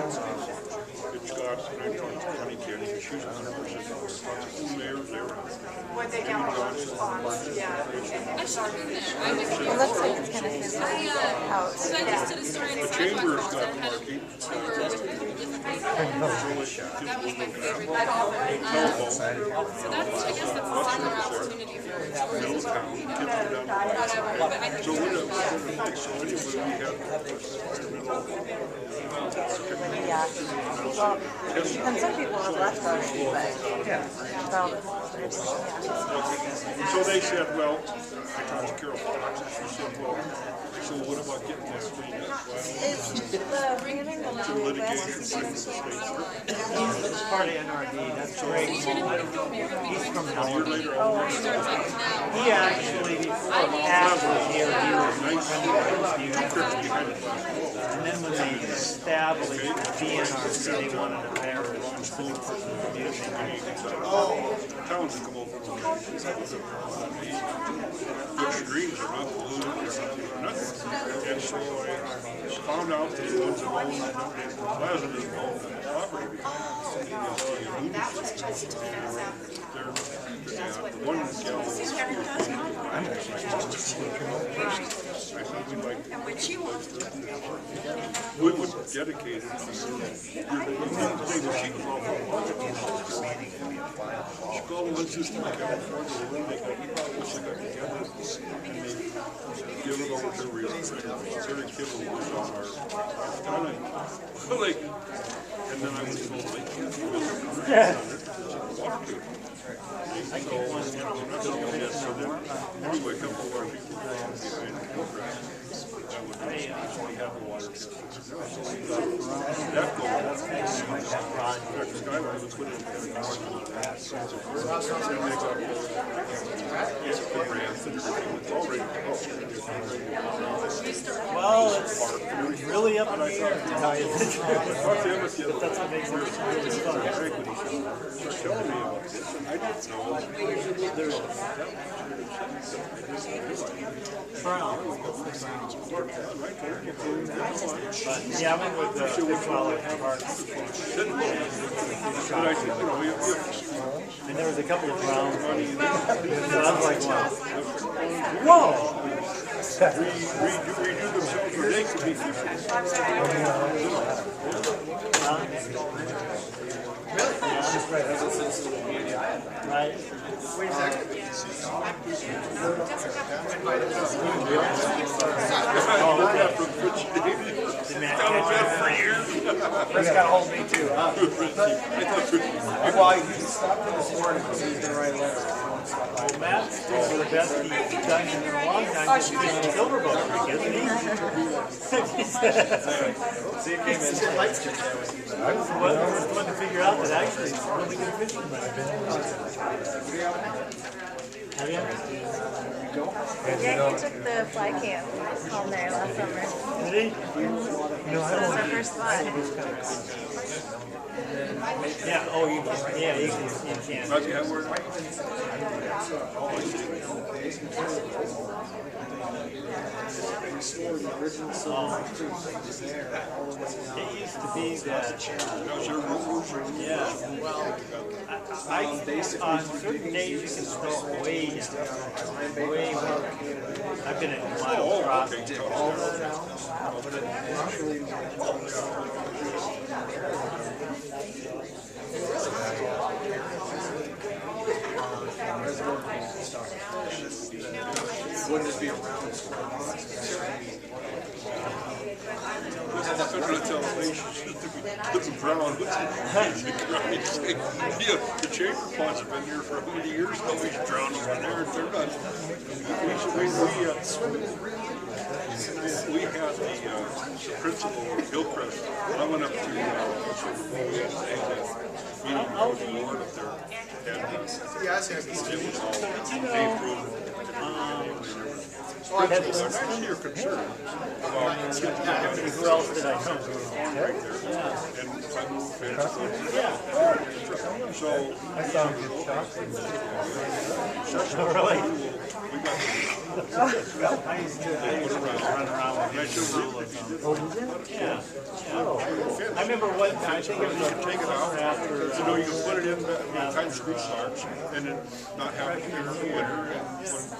it's got funny kids. She's 100% the mayor's there. When they got all the response, yeah. I should have been there. I was It looks like it's kind of I just did a story in The Sidewalk chamber's Calls got that had a marquee. tour with a couple different people. That was my favorite. So that's, I guess that's a similar opportunity for tourism. Whatever, but I think So Yeah. Well, and some people have left already, but well, there's, And so they said, well, I talked to Carol Fox, and she said, well, so what about getting that cleaned up? Is the Brandon going to West It's part of NRD, that's great. He's from Howard. He actually, before Matt was here, he was and then when they established the BNRC, they wanted a better specific person to do it. Towns that come over from good streams are not polluted, they're nothing. And so I found out that the ones that own Plaza doesn't own the property. That was just to fence out the town. That's what. The one gal I thought we'd like And when she wants to. we would dedicate it to the sheep law. She called one system in California, they got together and they give it over to real estate. Very kibble was on our kind of like, and then I was told they can't do it. Anyway, a couple of our people behind the program that would actually have the water test. That goal, Skyline was put in the Well, it's really up in the air, to tell you the truth. But that's what makes it really fun. Telling me about this, and I didn't know. Yeah, I went with the big wallet park. And there was a couple of browns. So I was like, wow. Whoa! Redo themselves for they could be Right. Wait a second. Chris got a hold of me too, huh? Well, he stopped in this morning because he's gonna write a letter. Well, Matt's doing the best he's done in a long time since fishing Silverboat Creek, isn't he? See, it came in. I was the one to figure out that actually it's really good fishing. Have you? Yeah, he took the fly camp on there last summer. Did he? So that's our first spot. Yeah, oh, you can. Yeah, you can. Restore the original Silver Creek was there all the way down. It used to be that. Yeah, well, on certain days you can throw way down. Way more. I've been at Wild Crossing. All that out, but it actually wouldn't it be around square box? The chamber ponds have been here for how many years? Nobody's drowning in there. They're not. We had the principal of Hillcrest. I went up to meeting with the Lord up there. Yeah, I see. It was all Dave Rubin. I see your concern about Who else did I know? So I saw him get shot. Really? I used to run around with him. Yeah. I remember one time, I think it was take it out after. You know, you can put it in behind screw starch and then not have it here in the winter.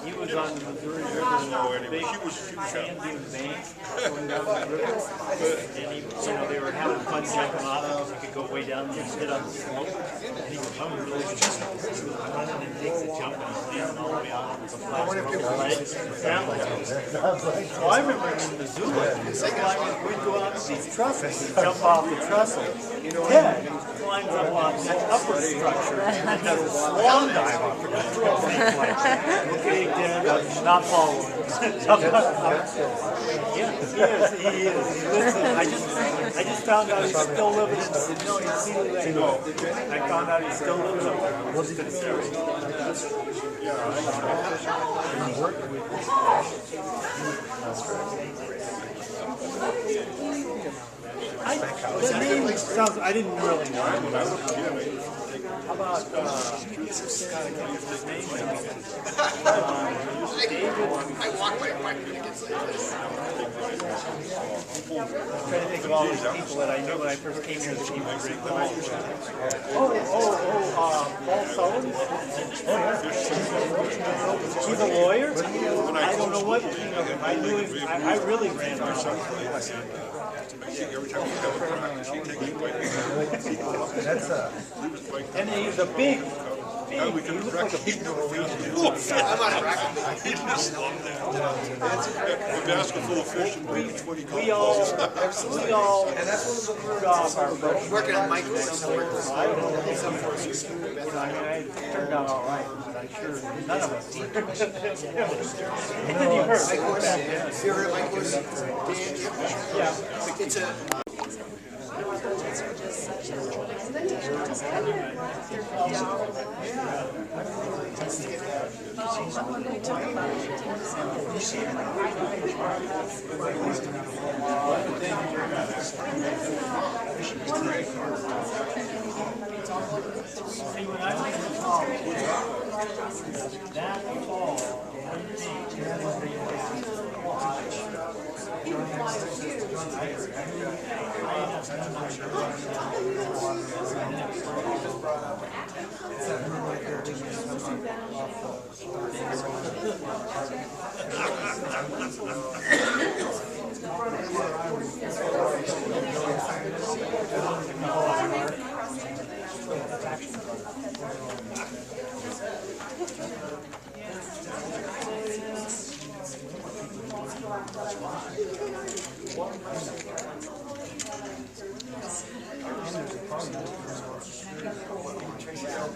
He was on the Missouri River. Anyway, she was sand dune bank going down the river. And he, they were having fun jumping off because he could go way down and sit on the slope. And he was coming really good. He was running and takes a jump and he's landing all the way out on the flat ledge. family. So I remember in Missoula, we'd go out to these trestles, jump off the trestle. Ted climbs up on that upper structure and does a swan dive off the trestle. Okay, Ted, I'm not following. Yeah, he is. Listen, I just found out he's still living in I found out he's still living up there. What's he the name sounds, I didn't really know. How about, his name? I walk my bike when it gets like this. I'm trying to think of all these people that I knew when I first came here that came to Great Falls. Paul Sullivan? He's a lawyer? I don't know what, I knew him, I really ran around. And he's a big, he looks like a big Norwegian. I'm not a he just loved that. A basket full of fish and 20 golf balls. We all screwed off our boat. Working on Mike I don't know. I mean, I turned out all right, but I'm sure none of us did. And then you heard. You heard Mike was? Yeah. It's a... See, when I went to college, that fall,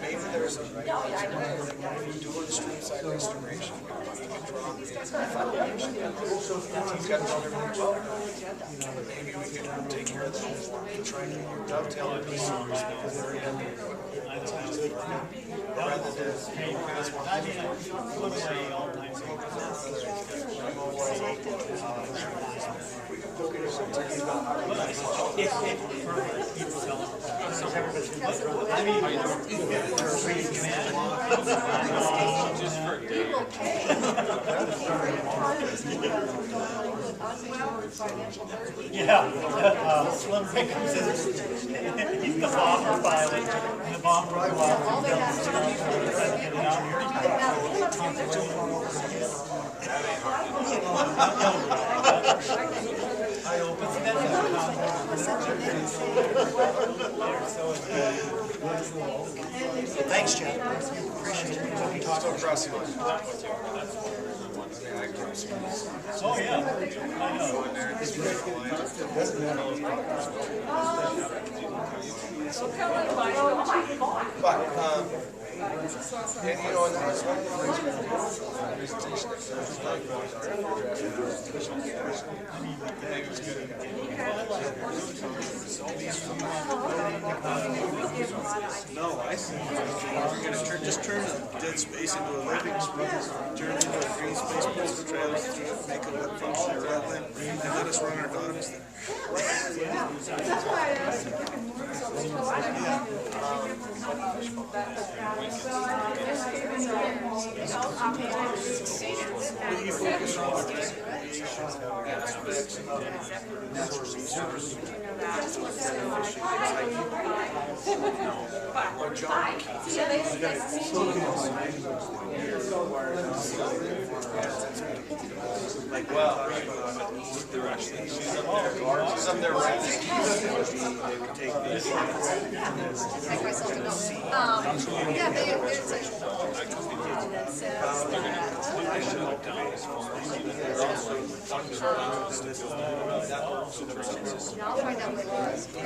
Maybe there's a dual stream side restoration. You can draw the foundation. He's got to everything well. Maybe we could take care of that and try to dovetail it with some because they're in rather than yeah, Slim Ray comes in, he's the bomber pilot, and the bomber will go out Thanks, Chad. Appreciate it. Talk across the Oh, yeah. I know. But, and you know, and that's one of the things with the presentation No, I see. We're gonna just turn the dead space into a living space, turn it into a green space, put some trailers through it, make it look functional rather than, and let us run our dogs there. That's why I asked if you can move something. We focus on recreation, aspects, and natural resources. Like, well, they're actually, she's up there right. They would take these. Yeah, there's a, and it says,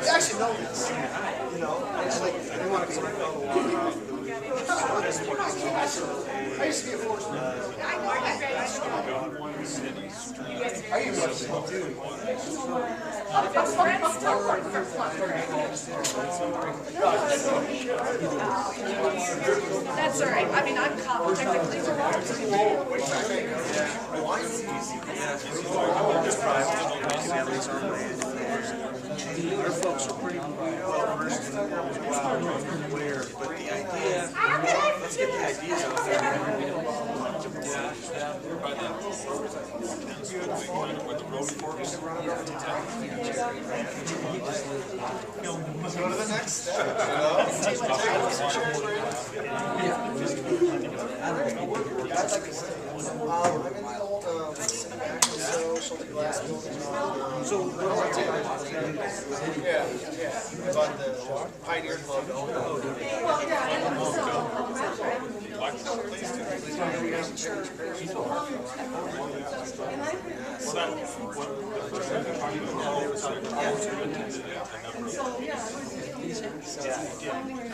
actually know this, you know, it's like, they want to collect all the water off the I used to be a force. I used to do. That's all right, I mean, I'm technically Our folks are pretty well versed in where, but the idea, let's get the ideas out there. Go to the next step, you know? I'd like to say, I'm in the old, Shelby Glass building. So, what do I take? Yeah, about the Pioneer Club.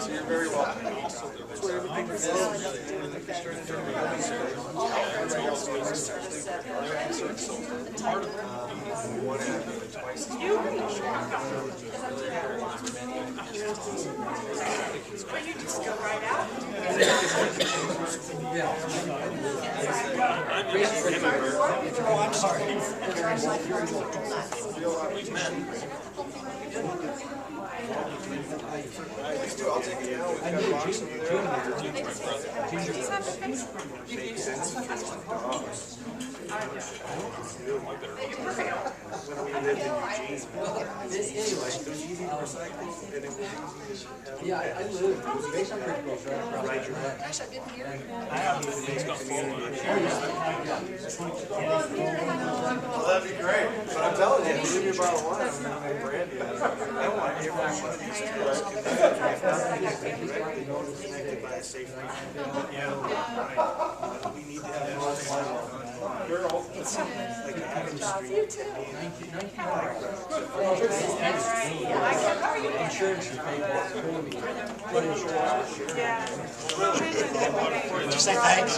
So you're very welcome. That's where everything is. Well, you just go right out. Oh, I'm sorry. Please do, I'll take it now. We've got a box over there. When we lived in Eugene, there's easy to recycle, and it was Yeah, I live, based on pretty close, right across the track. Gosh, I've been here. I have to make a community. Well, that'd be great, but I'm telling you, leave me a bottle of wine, I'm gonna make brandy out of it. I want every one of these to be connected by a safe link. We need to have more fun. You're all, like Adam Street. You too. Insurance is paid for. What insurance? Yeah. Did you say thanks?